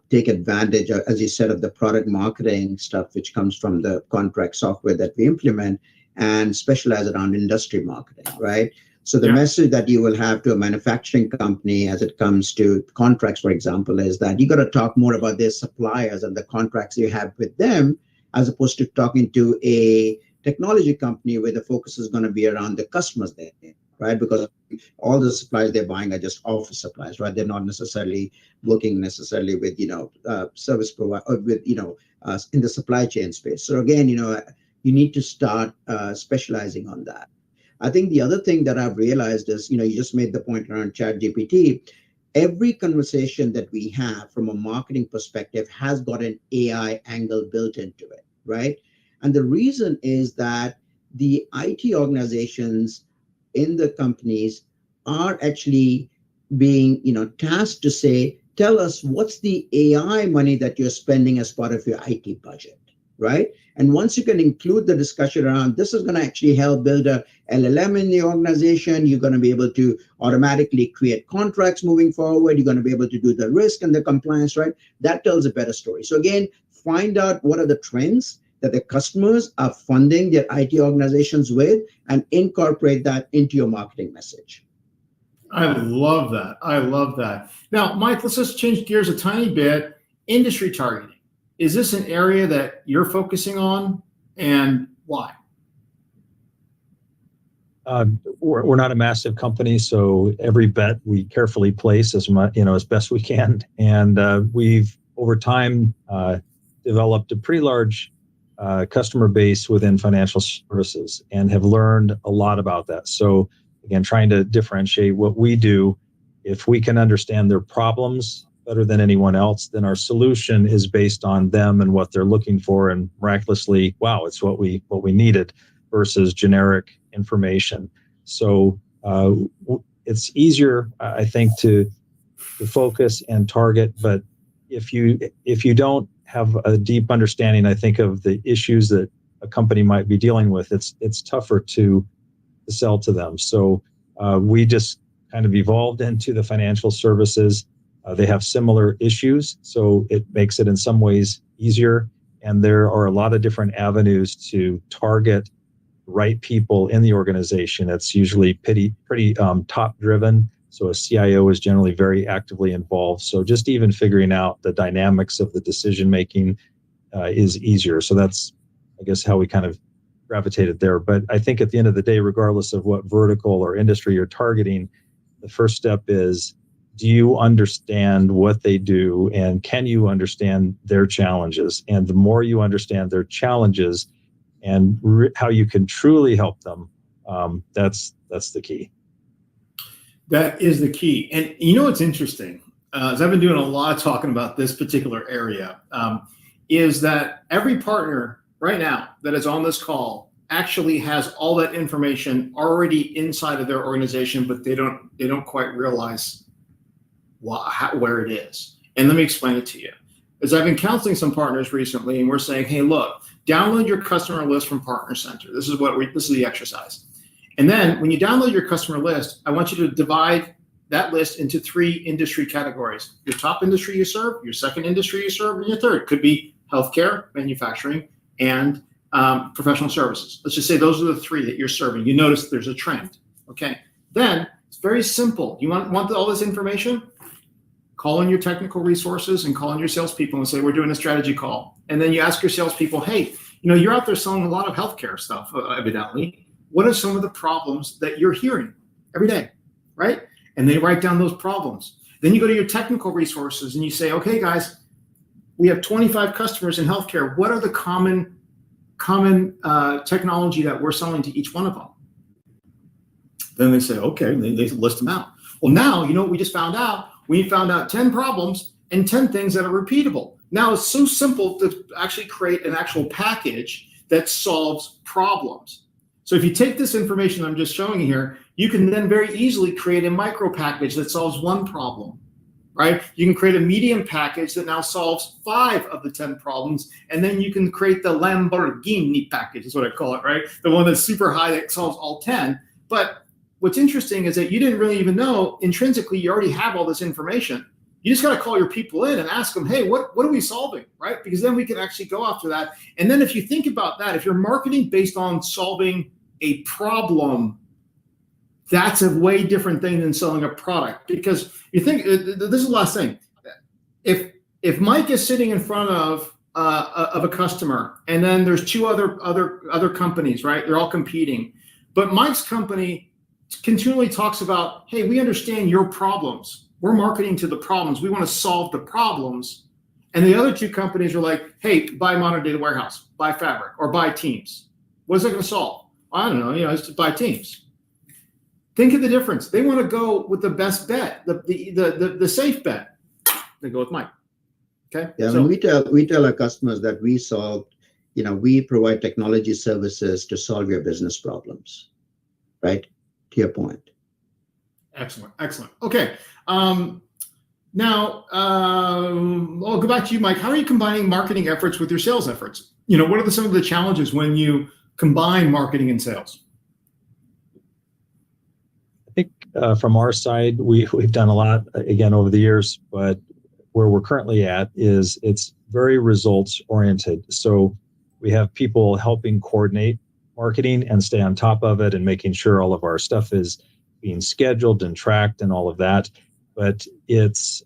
B: take advantage, as you said, of the product marketing stuff, which comes from the contract software that we implement, and specialize around industry marketing, right? So the message that you will have to a manufacturing company as it comes to contracts, for example, is that you got to talk more about their suppliers and the contracts you have with them, as opposed to talking to a technology company where the focus is going to be around the customers there, right? Because all the supplies they're buying are just office supplies, right? They're not necessarily working necessarily with, service provider or with, in the supply chain space. So again, you need to start specializing on that. I think the other thing that I've realized is, you just made the point around ChatGPT. Every conversation that we have from a marketing perspective has got an AI angle built into it, right? And the reason is that the IT organizations in the companies are actually being, tasked to say, tell us what's the AI money that you're spending as part of your IT budget, right? And once you can include the discussion around this is going to actually help build a LLM in the organization, you're going to be able to automatically create contracts moving forward. You're going to be able to do the risk and the compliance, right? That tells a better story. So again, find out what are the trends that the customers are funding their IT organizations with and incorporate that into your marketing message.
A: I love that. I love that. Now, Mike, let's just change gears a tiny bit. Industry targeting. Is this an area that you're focusing on, and why?
C: We're not a massive company, so every bet we carefully place as much, as best we can. And we've over time developed a pretty large customer base within financial services and have learned a lot about that. So again, trying to differentiate what we do. If we can understand their problems better than anyone else, then our solution is based on them and what they're looking for, and miraculously, wow, it's what we needed versus generic information. So it's easier, I think, to focus and target. But if you don't have a deep understanding, I think, of the issues that a company might be dealing with, it's tougher to sell to them. So we just kind of evolved into the financial services. They have similar issues, so it makes it in some ways easier. And there are a lot of different avenues to target right people in the organization. It's usually pretty top driven. So a CIO is generally very actively involved. So just even figuring out the dynamics of the decision making is easier. So that's, I guess, how we kind of gravitated there. But I think at the end of the day, regardless of what vertical or industry you're targeting, the first step is, do you understand what they do, and can you understand their challenges? And the more you understand their challenges and how you can truly help them, that's the key.
A: That is the key. And what's interesting, as I've been doing a lot of talking about this particular area, is that every partner right now that is on this call actually has all that information already inside of their organization, but they don't quite realize where it is. And let me explain it to you. As I've been counseling some partners recently, and we're saying, hey, look, download your customer list from Partner Center. This is the exercise. And then when you download your customer list, I want you to divide that list into 3 industry categories. Your top industry you serve, your second industry you serve, and your third could be healthcare, manufacturing, and professional services. Let's just say those are the 3 that you're serving. You notice there's a trend. Okay. Then it's very simple. You want all this information? Call in your technical resources and call in your salespeople and say, we're doing a strategy call. And then you ask your salespeople, hey, you're out there selling a lot of healthcare stuff, evidently. What are some of the problems that you're hearing every day, right? And they write down those problems. Then you go to your technical resources and you say, okay, guys, we have 25 customers in healthcare. What are the common technology that we're selling to each one of them? Then they say, okay, and they list them out. Well, now, you know what we just found out? We found out 10 problems and 10 things that are repeatable. Now it's so simple to actually create an actual package that solves problems. So if you take this information I'm just showing you here, you can then very easily create a micro package that solves 1 problem, right? You can create a medium package that now solves 5 of the 10 problems. And then you can create the Lamborghini package, is what I call it, right? The one that's super high that solves all 10. But what's interesting is that you didn't really even know intrinsically you already have all this information. You just got to call your people in and ask them, hey, what are we solving, right? Because then we can actually go after that. And then if you think about that, if you're marketing based on solving a problem, that's a way different thing than selling a product. Because you think, this is the last thing. If Mike is sitting in front of a customer, and then there's two other companies, right? They're all competing, but Mike's company continually talks about, hey, we understand your problems. We're marketing to the problems. We want to solve the problems. And the other two companies are like, hey, buy Modern Data Warehouse, buy Fabric, or buy Teams. What is that going to solve? I don't know. It's to buy Teams. Think of the difference. They want to go with the best bet, the safe bet. They go with Mike. Okay.
B: Yeah, so we tell our customers that we provide technology services to solve your business problems, right? To your point.
A: Excellent. Okay. Now, I'll go back to you, Mike. How are you combining marketing efforts with your sales efforts? What are some of the challenges when you combine marketing and sales?
C: I think from our side, we've done a lot, again, over the years, but where we're currently at is it's very results oriented. So we have people helping coordinate marketing and stay on top of it and making sure all of our stuff is being scheduled and tracked and all of that. But it's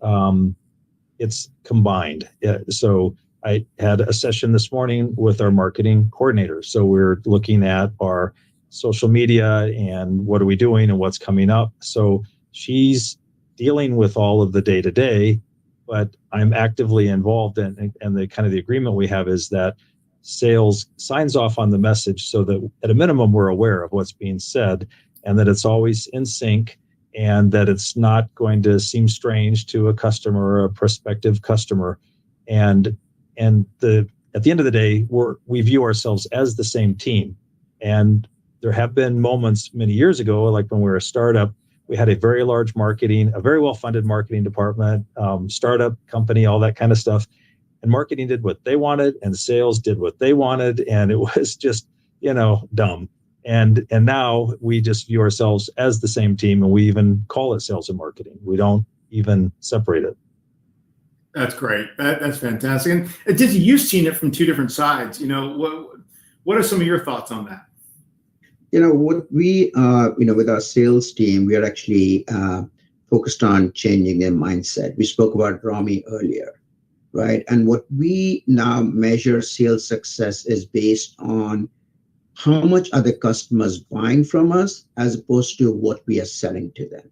C: combined. So I had a session this morning with our marketing coordinator. So we're looking at our social media and what are we doing and what's coming up. So she's dealing with all of the day-to-day, but I'm actively involved in, and the kind of the agreement we have is that sales signs off on the message so that at a minimum we're aware of what's being said and that it's always in sync and that it's not going to seem strange to a customer or a prospective customer. And at the end of the day, we view ourselves as the same team. And there have been moments many years ago, like when we were a startup, we had a very large marketing, a very well-funded marketing department, startup company, all that kind of stuff. And marketing did what they wanted and sales did what they wanted. And it was just, dumb. And now we just view ourselves as the same team, and we even call it sales and marketing. We don't even separate it.
A: That's great. That's fantastic. And Dizzy, you've seen it from two different sides. What are some of your thoughts on that?
B: What we, with our sales team, we are actually focused on changing their mindset. We spoke about Rami earlier, right? And what we now measure sales success is based on how much are the customers buying from us as opposed to what we are selling to them,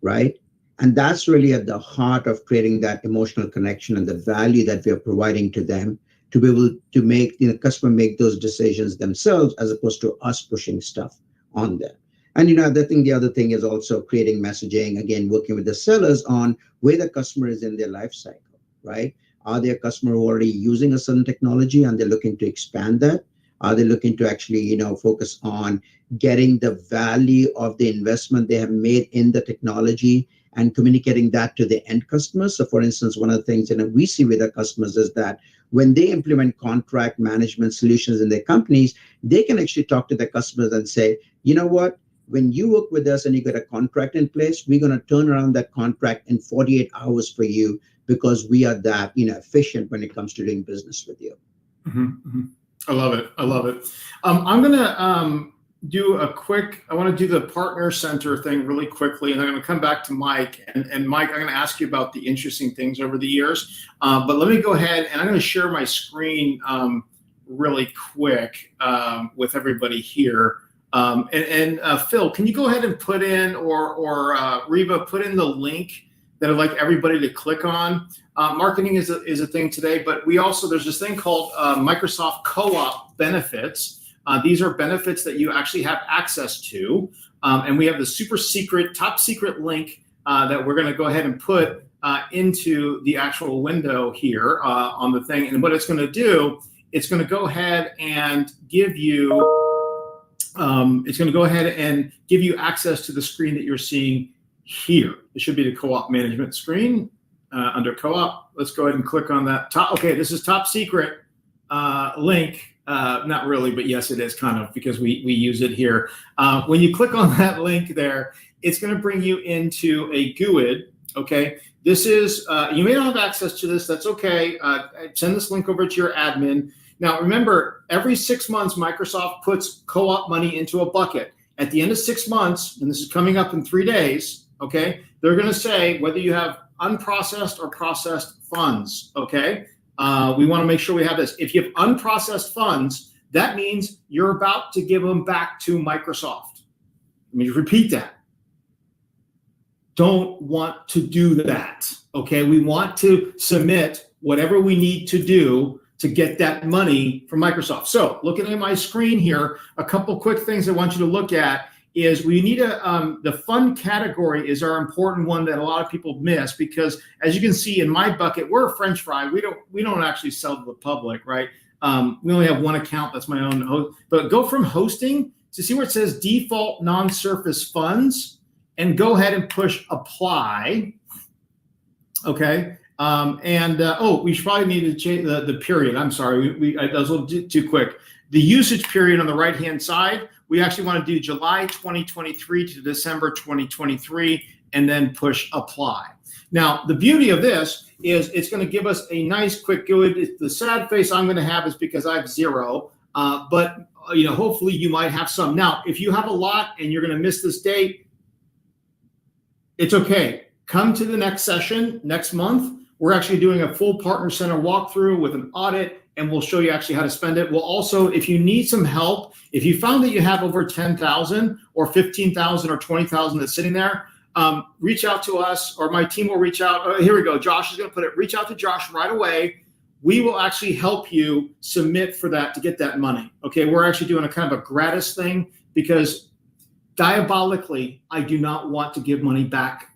B: right? And that's really at the heart of creating that emotional connection and the value that we are providing to them to be able to make the customer make those decisions themselves as opposed to us pushing stuff on them. And the other thing is also creating messaging, again, working with the sellers on where the customer is in their life cycle, right? Are they a customer who already using a certain technology and they're looking to expand that? Are they looking to actually, focus on getting the value of the investment they have made in the technology and communicating that to the end customers? So for instance, one of the things we see with our customers is that when they implement contract management solutions in their companies, they can actually talk to their customers and say, you know what, when you work with us and you get a contract in place, we're going to turn around that contract in 48 hours for you because we are that efficient when it comes to doing business with you.
A: Mm-hmm, mm-hmm. I love it. I'm going to do I want to do the partner center thing really quickly, and then I'm going to come back to Mike. And Mike, I'm going to ask you about the interesting things over the years. But let me go ahead and I'm going to share my screen really quick with everybody here. Phil, can you go ahead and put in, or Reba, put in the link that I'd like everybody to click on? Marketing is a thing today, but there's this thing called Microsoft Co-op benefits. These are benefits that you actually have access to. And we have the top secret link that we're going to go ahead and put into the actual window here on the thing. And what it's going to do, it's going to go ahead and give you, access to the screen that you're seeing here. It should be the co-op management screen. Under co-op, let's go ahead and click on that. Okay, this is top secret link. Not really, but yes, it is kind of, because we use it here. When you click on that link there, it's going to bring you into a GUID, Okay, this is, you may not have access to this, that's okay. Send this link over to your admin. Now, remember, every 6 months, Microsoft puts co-op money into a bucket. At the end of 6 months, and this is coming up in 3 days, okay, they're going to say whether you have unprocessed or processed funds, okay? We want to make sure we have this. If you have unprocessed funds, that means you're about to give them back to Microsoft. Let me repeat that. Don't want to do that, okay? We want to submit whatever we need to do to get that money from Microsoft. So looking at my screen here, a couple quick things I want you to look at is we need the fund category is our important one that a lot of people miss, because as you can see in my bucket, we're a French fry. We don't actually sell to the public, right? We only have one account, that's my own host. But go from hosting to see where it says default non-surface funds, and go ahead and push apply. Okay. We should probably need to change the period. I'm sorry, that was a little too quick. The usage period on the right-hand side, we actually want to do July 2023 to December 2023, and then push apply. Now, the beauty of this is it's going to give us a nice quick good. The sad face I'm going to have is because I have 0, but hopefully you might have some. Now, if you have a lot and you're going to miss this date, it's okay. Come to the next session next month. We're actually doing a full Partner Center walkthrough with an audit, and we'll show you actually how to spend it. We'll also, if you need some help, if you found that you have over 10,000 or 15,000 or 20,000 that's sitting there, reach out to us, or my team will reach out. Here we go. Josh is going to put it. Reach out to Josh right away. We will actually help you submit for that to get that money. Okay, we're actually doing a kind of a gratis thing, because diabolically, I do not want to give money back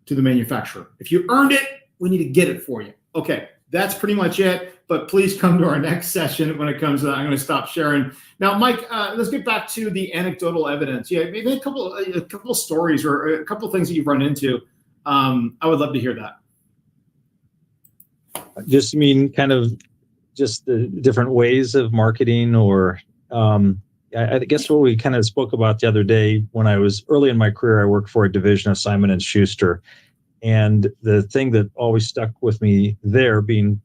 A: to the manufacturer. If you earned it, we need to get it for you. Okay, that's pretty much it. But please come to our next session when it comes to that. I'm going to stop sharing. Now, Mike, let's get back to the anecdotal evidence. Yeah, maybe a couple of stories or a couple of things that you've run into. I would love to hear that.
C: Just kind of just the different ways of marketing, or I guess what we kind of spoke about the other day. When I was early in my career, I worked for a division of Simon & Schuster. And the thing that always stuck with me there, being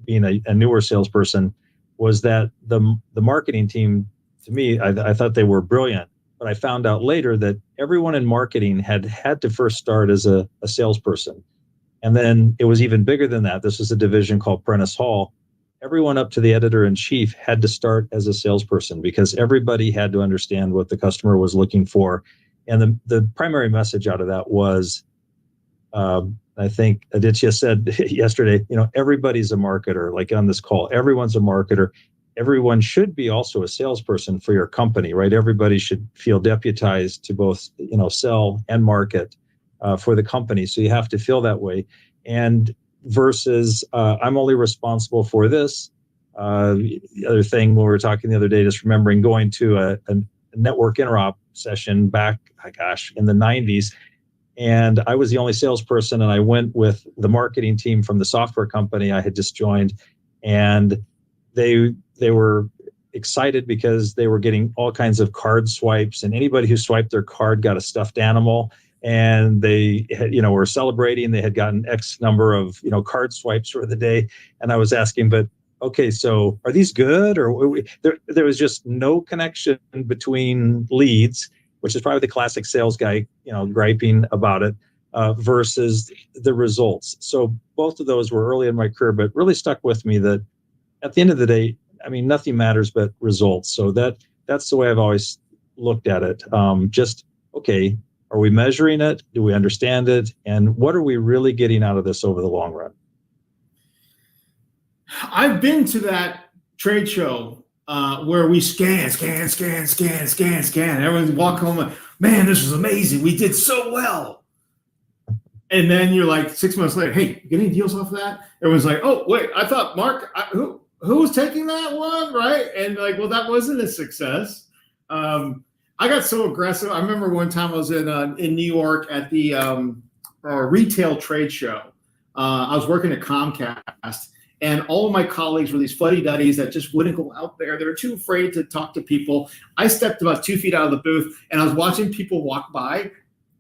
C: a newer salesperson, was that the marketing team, to me, I thought they were brilliant. But I found out later that everyone in marketing had to first start as a salesperson. And then it was even bigger than that. This was a division called Prentice Hall. Everyone up to the editor-in-chief had to start as a salesperson, because everybody had to understand what the customer was looking for. And the primary message out of that was, I think Aditya said yesterday, everybody's a marketer. Like on this call, everyone's a marketer. Everyone should be also a salesperson for your company, right? Everybody should feel deputized to both, sell and market for the company. So you have to feel that way. And versus I'm only responsible for this. The other thing, when we were talking the other day, just remembering going to a network interop session back, in the 90s. And I was the only salesperson, and I went with the marketing team from the software company I had just joined. And they were excited because they were getting all kinds of card swipes, and anybody who swiped their card got a stuffed animal. And they had, were celebrating. They had gotten X number of, card swipes for the day. And I was asking, but okay, so are these good? Or there was just no connection between leads, which is probably the classic sales guy, griping about it, versus the results. So both of those were early in my career, but really stuck with me that at the end of the day, nothing matters but results. So that's the way I've always looked at it. Okay, are we measuring it? Do we understand it? And what are we really getting out of this over the long run?
A: I've been to that trade show where we scan. Everyone's walking home like, man, this was amazing. We did so well. And then you're like 6 months later, hey, you get any deals off of that? Everyone's like, oh, wait, I thought Mark, who was taking that one, right? And like, well, that wasn't a success. I got so aggressive. I remember one time I was in New York at the retail trade show. I was working at Comcast, and all of my colleagues were these fuddy-duddies that just wouldn't go out there. They were too afraid to talk to people. I stepped about 2 feet out of the booth, and I was watching people walk by,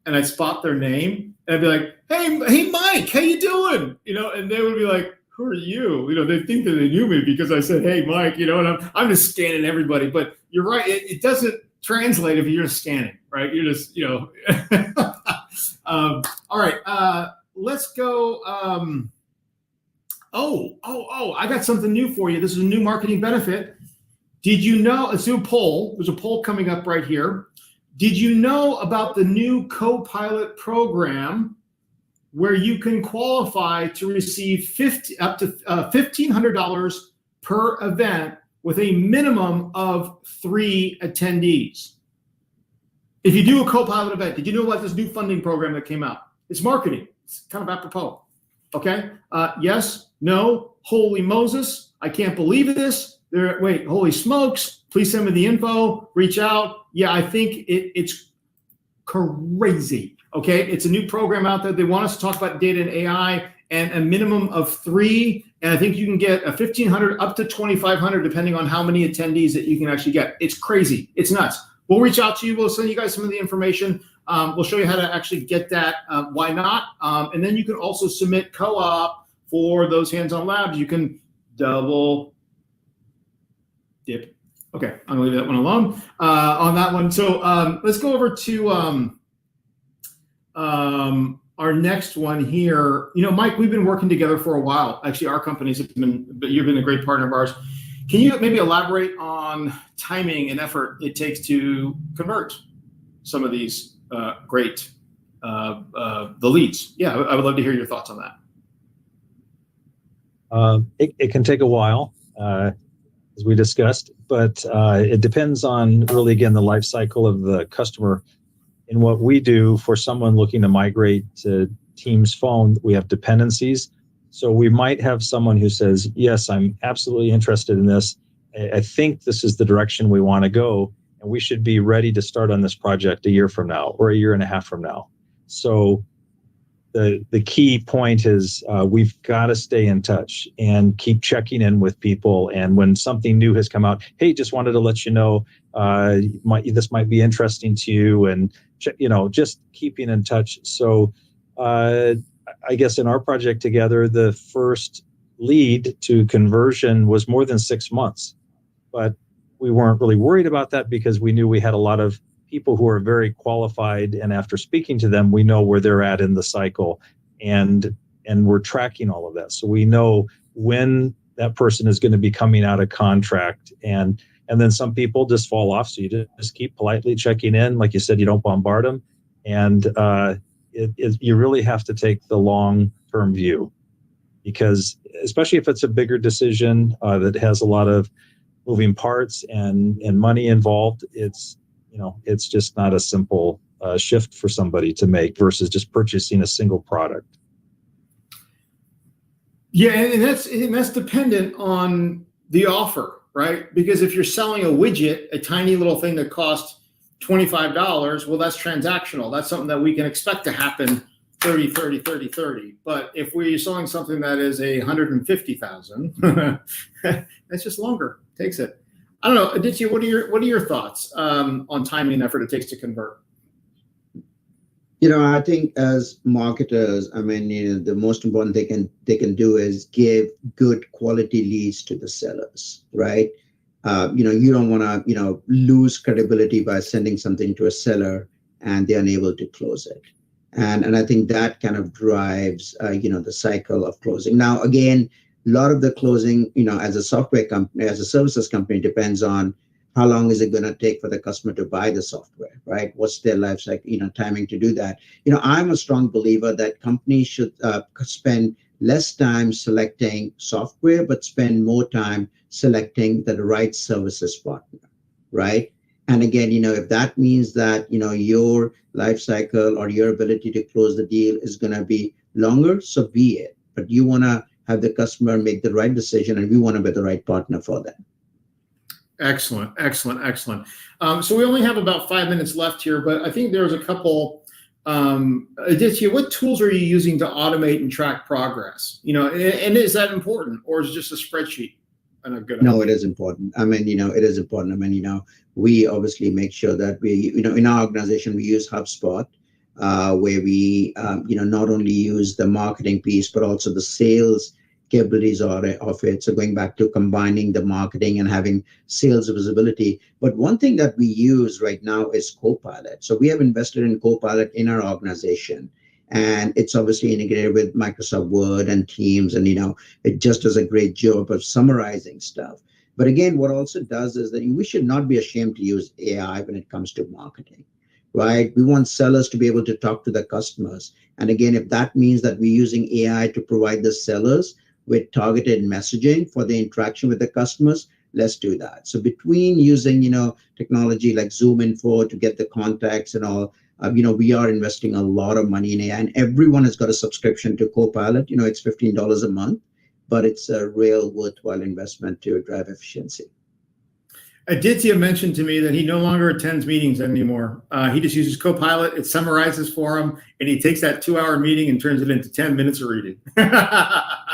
A: and I spot their name, And I'd be like, hey, Mike, how you doing? And they would be like, who are you? They think that they knew me because I said, hey, Mike, and I'm just scanning everybody. But you're right. It doesn't translate if you're just scanning, right? You're just, all right. Let's go. I got something new for you. This is a new marketing benefit. Did you know? Let's do a poll. There's a poll coming up right here. Did you know about the new co-pilot program where you can qualify to receive up to $1,500 per event with a minimum of 3 attendees? If you do a co-pilot event, did you know about this new funding program that came out? It's marketing. It's kind of apropos. Okay. Yes. No. Holy Moses. I can't believe this. Wait. Holy smokes. Please send me the info. Reach out. Yeah, I think it's crazy. Okay. It's a new program out there. They want us to talk about data and AI and a minimum of 3. And I think you can get a 1,500 up to 2,500 depending on how many attendees that you can actually get. It's crazy. It's nuts. We'll reach out to you. We'll send you guys some of the information. We'll show you how to actually get that. Why not? And then you can also submit co-op for those hands-on labs. You can double dip. Okay, I'm gonna leave that one alone on that one. So let's go over to our next one here. Mike, we've been working together for a while. Actually, our companies have but you've been a great partner of ours. Can you maybe elaborate on timing and effort it takes to convert some of these the leads? Yeah, I would love to hear your thoughts on that.
C: It can take a while, as we discussed, but it depends on really, again, the life cycle of the customer. In what we do for someone looking to migrate to Teams Phone, we have dependencies. So we might have someone who says, yes, I'm absolutely interested in this. I think this is the direction we want to go, and we should be ready to start on this project a year from now or a year and a half from now. So the key point is we've got to stay in touch and keep checking in with people. And when something new has come out, hey, just wanted to let you know this might be interesting to you, and just keeping in touch. So I guess in our project together, the first lead to conversion was more than 6 months, but we weren't really worried about that because we knew we had a lot of people who are very qualified, and after speaking to them, we know where they're at in the cycle, and we're tracking all of that. So we know when that person is going to be coming out of contract, and then some people just fall off. So you just keep politely checking in. Like you said, you don't bombard them, and you really have to take the long-term view, because especially if it's a bigger decision that has a lot of moving parts and money involved, it's just not a simple shift for somebody to make versus just purchasing a single product.
A: Yeah, and that's dependent on the offer, right? Because if you're selling a widget, a tiny little thing that costs $25, well, that's transactional. That's something that we can expect to happen 30, 30, 30, 30. But if we're selling something that is $150,000, that's just longer. Takes it. I don't know, Aditya, what are your thoughts on timing and effort it takes to convert?
B: I think as marketers, the most important thing they can do is give good quality leads to the sellers, right? You don't want to, lose credibility by sending something to a seller and they're unable to close it. And I think that kind of drives, the cycle of closing. Now, again, a lot of the closing, as a software company, as a services company, depends on how long is it going to take for the customer to buy the software, right? What's their life cycle, timing to do that? I'm a strong believer that companies should spend less time selecting software, but spend more time selecting the right services partner, right? And again, if that means that, your life cycle or your ability to close the deal is going to be longer, so be it. But you want to have the customer make the right decision, and we want to be the right partner for them.
A: Excellent. So we only have about 5 minutes left here, but I think there's a couple. Aditya, what tools are you using to automate and track progress? And is that important, or is it just a spreadsheet?
B: No, it is important. It is important. We obviously make sure that we, in our organization, we use HubSpot. where we, not only use the marketing piece, but also the sales capabilities of it. So going back to combining the marketing and having sales visibility. But one thing that we use right now is Copilot. So we have invested in Copilot in our organization. And it's obviously integrated with Microsoft Word and Teams. And, it just does a great job of summarizing stuff. But again, what also does is that we should not be ashamed to use AI when it comes to marketing, right? We want sellers to be able to talk to their customers. And again, if that means that we're using AI to provide the sellers with targeted messaging for the interaction with the customers, let's do that. So between using, technology like Zoom Info to get the contacts and all, we are investing a lot of money in AI, and everyone has got a subscription to Copilot. It's $15 a month, but it's a real worthwhile investment to drive efficiency.
A: Aditya mentioned to me that he no longer attends meetings anymore. He just uses Copilot. It summarizes for him, and he takes that 2-hour meeting and turns it into 10 minutes of reading.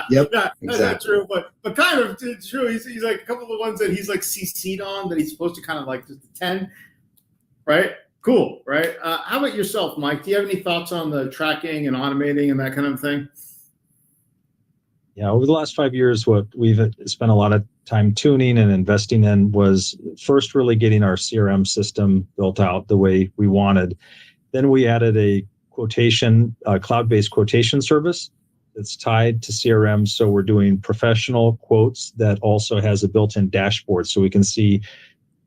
B: Yep,
A: That's
B: exactly.
A: not true, but kind of true. He's like a couple of the ones that he's like CC'd on that he's supposed to kind of like just 10, right? Cool, right? How about yourself, Mike? Do you have any thoughts on the tracking and automating and that kind of thing?
C: Yeah, over the last 5 years, what we've spent a lot of time tuning and investing in was first really getting our CRM system built out the way we wanted. Then we added a cloud-based quotation service that's tied to CRM. So we're doing professional quotes that also has a built-in dashboard, so we can see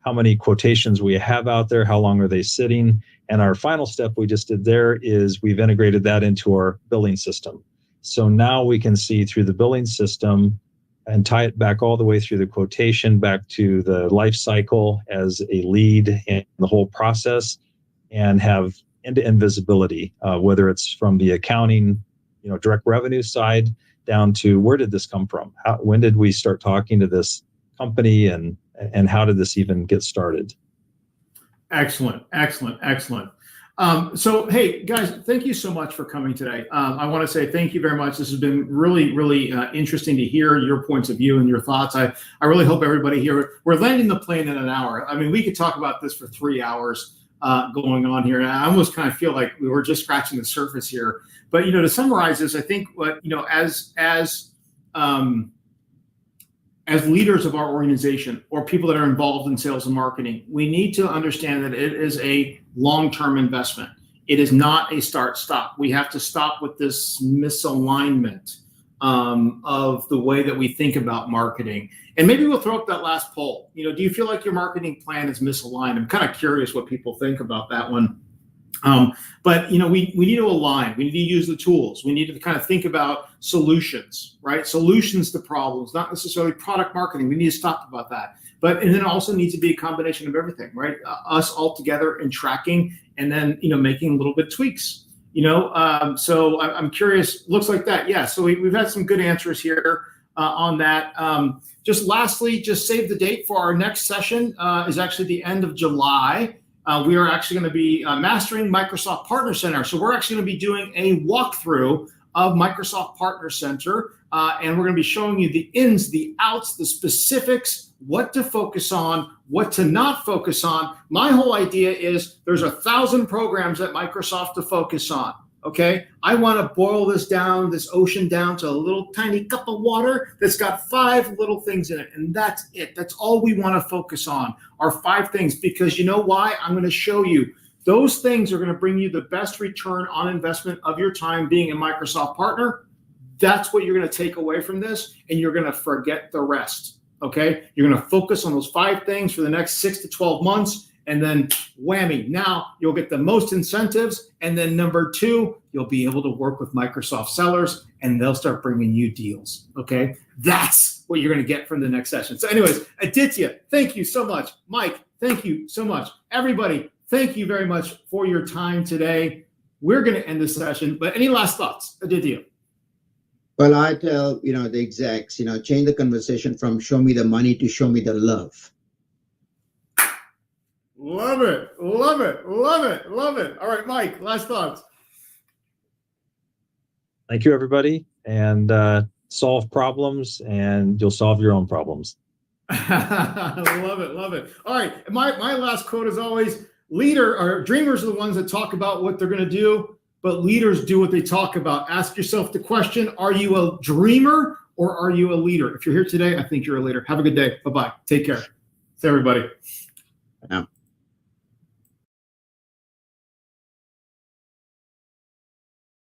C: how many quotations we have out there, how long are they sitting. And our final step we just did there is we've integrated that into our billing system. So now we can see through the billing system and tie it back all the way through the quotation, back to the life cycle as a lead in the whole process, and have end-to-end visibility, whether it's from the accounting, direct revenue side down to where did this come from? When did we start talking to this company, and how did this even get started?
A: Excellent. So, hey, guys, thank you so much for coming today. I want to say thank you very much. This has been really, really interesting to hear your points of view and your thoughts. I really hope everybody here, we're landing the plane in an hour. I mean, we could talk about this for 3 hours going on here. And I almost kind of feel like we were just scratching the surface here. But, to summarize this, I think what, as leaders of our organization or people that are involved in sales and marketing, we need to understand that it is a long-term investment. It is not a start-stop. We have to stop with this misalignment of the way that we think about marketing. And maybe we'll throw up that last poll. Do you feel like your marketing plan is misaligned? I'm kind of curious what people think about that one. But we need to align. We need to use the tools. We need to kind of think about solutions, right? Solutions to problems, not necessarily product marketing. We need to stop about that. And then it also needs to be a combination of everything, right? Us all together and tracking, and then making a little bit tweaks. So I'm curious. Looks like that. Yeah. So we've had some good answers here on that. Just lastly, just save the date for our next session. Is actually the end of July. We are actually going to be mastering Microsoft Partner Center. So we're actually going to be doing a walkthrough of Microsoft Partner Center, and we're going to be showing you the ins, the outs, the specifics, what to focus on, what to not focus on. My whole idea is there's 1,000 programs at Microsoft to focus on. Okay, I want to boil this ocean down to a little tiny cup of water that's got 5 little things in it, and that's it. That's all we want to focus on are 5 things, because you know why? I'm going to show you those things are going to bring you the best return on investment of your time being a Microsoft partner. That's what you're going to take away from this, and you're going to forget the rest. Okay, you're going to focus on those 5 things for the next 6 to 12 months. And then whammy, now you'll get the most incentives. And then number 2, you'll be able to work with Microsoft sellers, and they'll start bringing you deals. Okay, that's what you're going to get from the next session. So anyways, Aditya, thank you so much. Mike, thank you so much. Everybody, thank you very much for your time today. We're going to end the session, but any last thoughts, Aditya?
B: Well, I tell, the execs, change the conversation from show me the money to show me the love.
A: Love it. All right, Mike, last thoughts.
C: Thank you, everybody. And solve problems, and you'll solve your own problems.
A: Love it. All right. My last quote is always, Dreamers are the ones that talk about what they're going to do, but leaders do what they talk about. Ask yourself the question, are you a dreamer or are you a leader? If you're here today, I think you're a leader. Have a good day. Bye-bye. Take care. See everybody.
B: Yeah.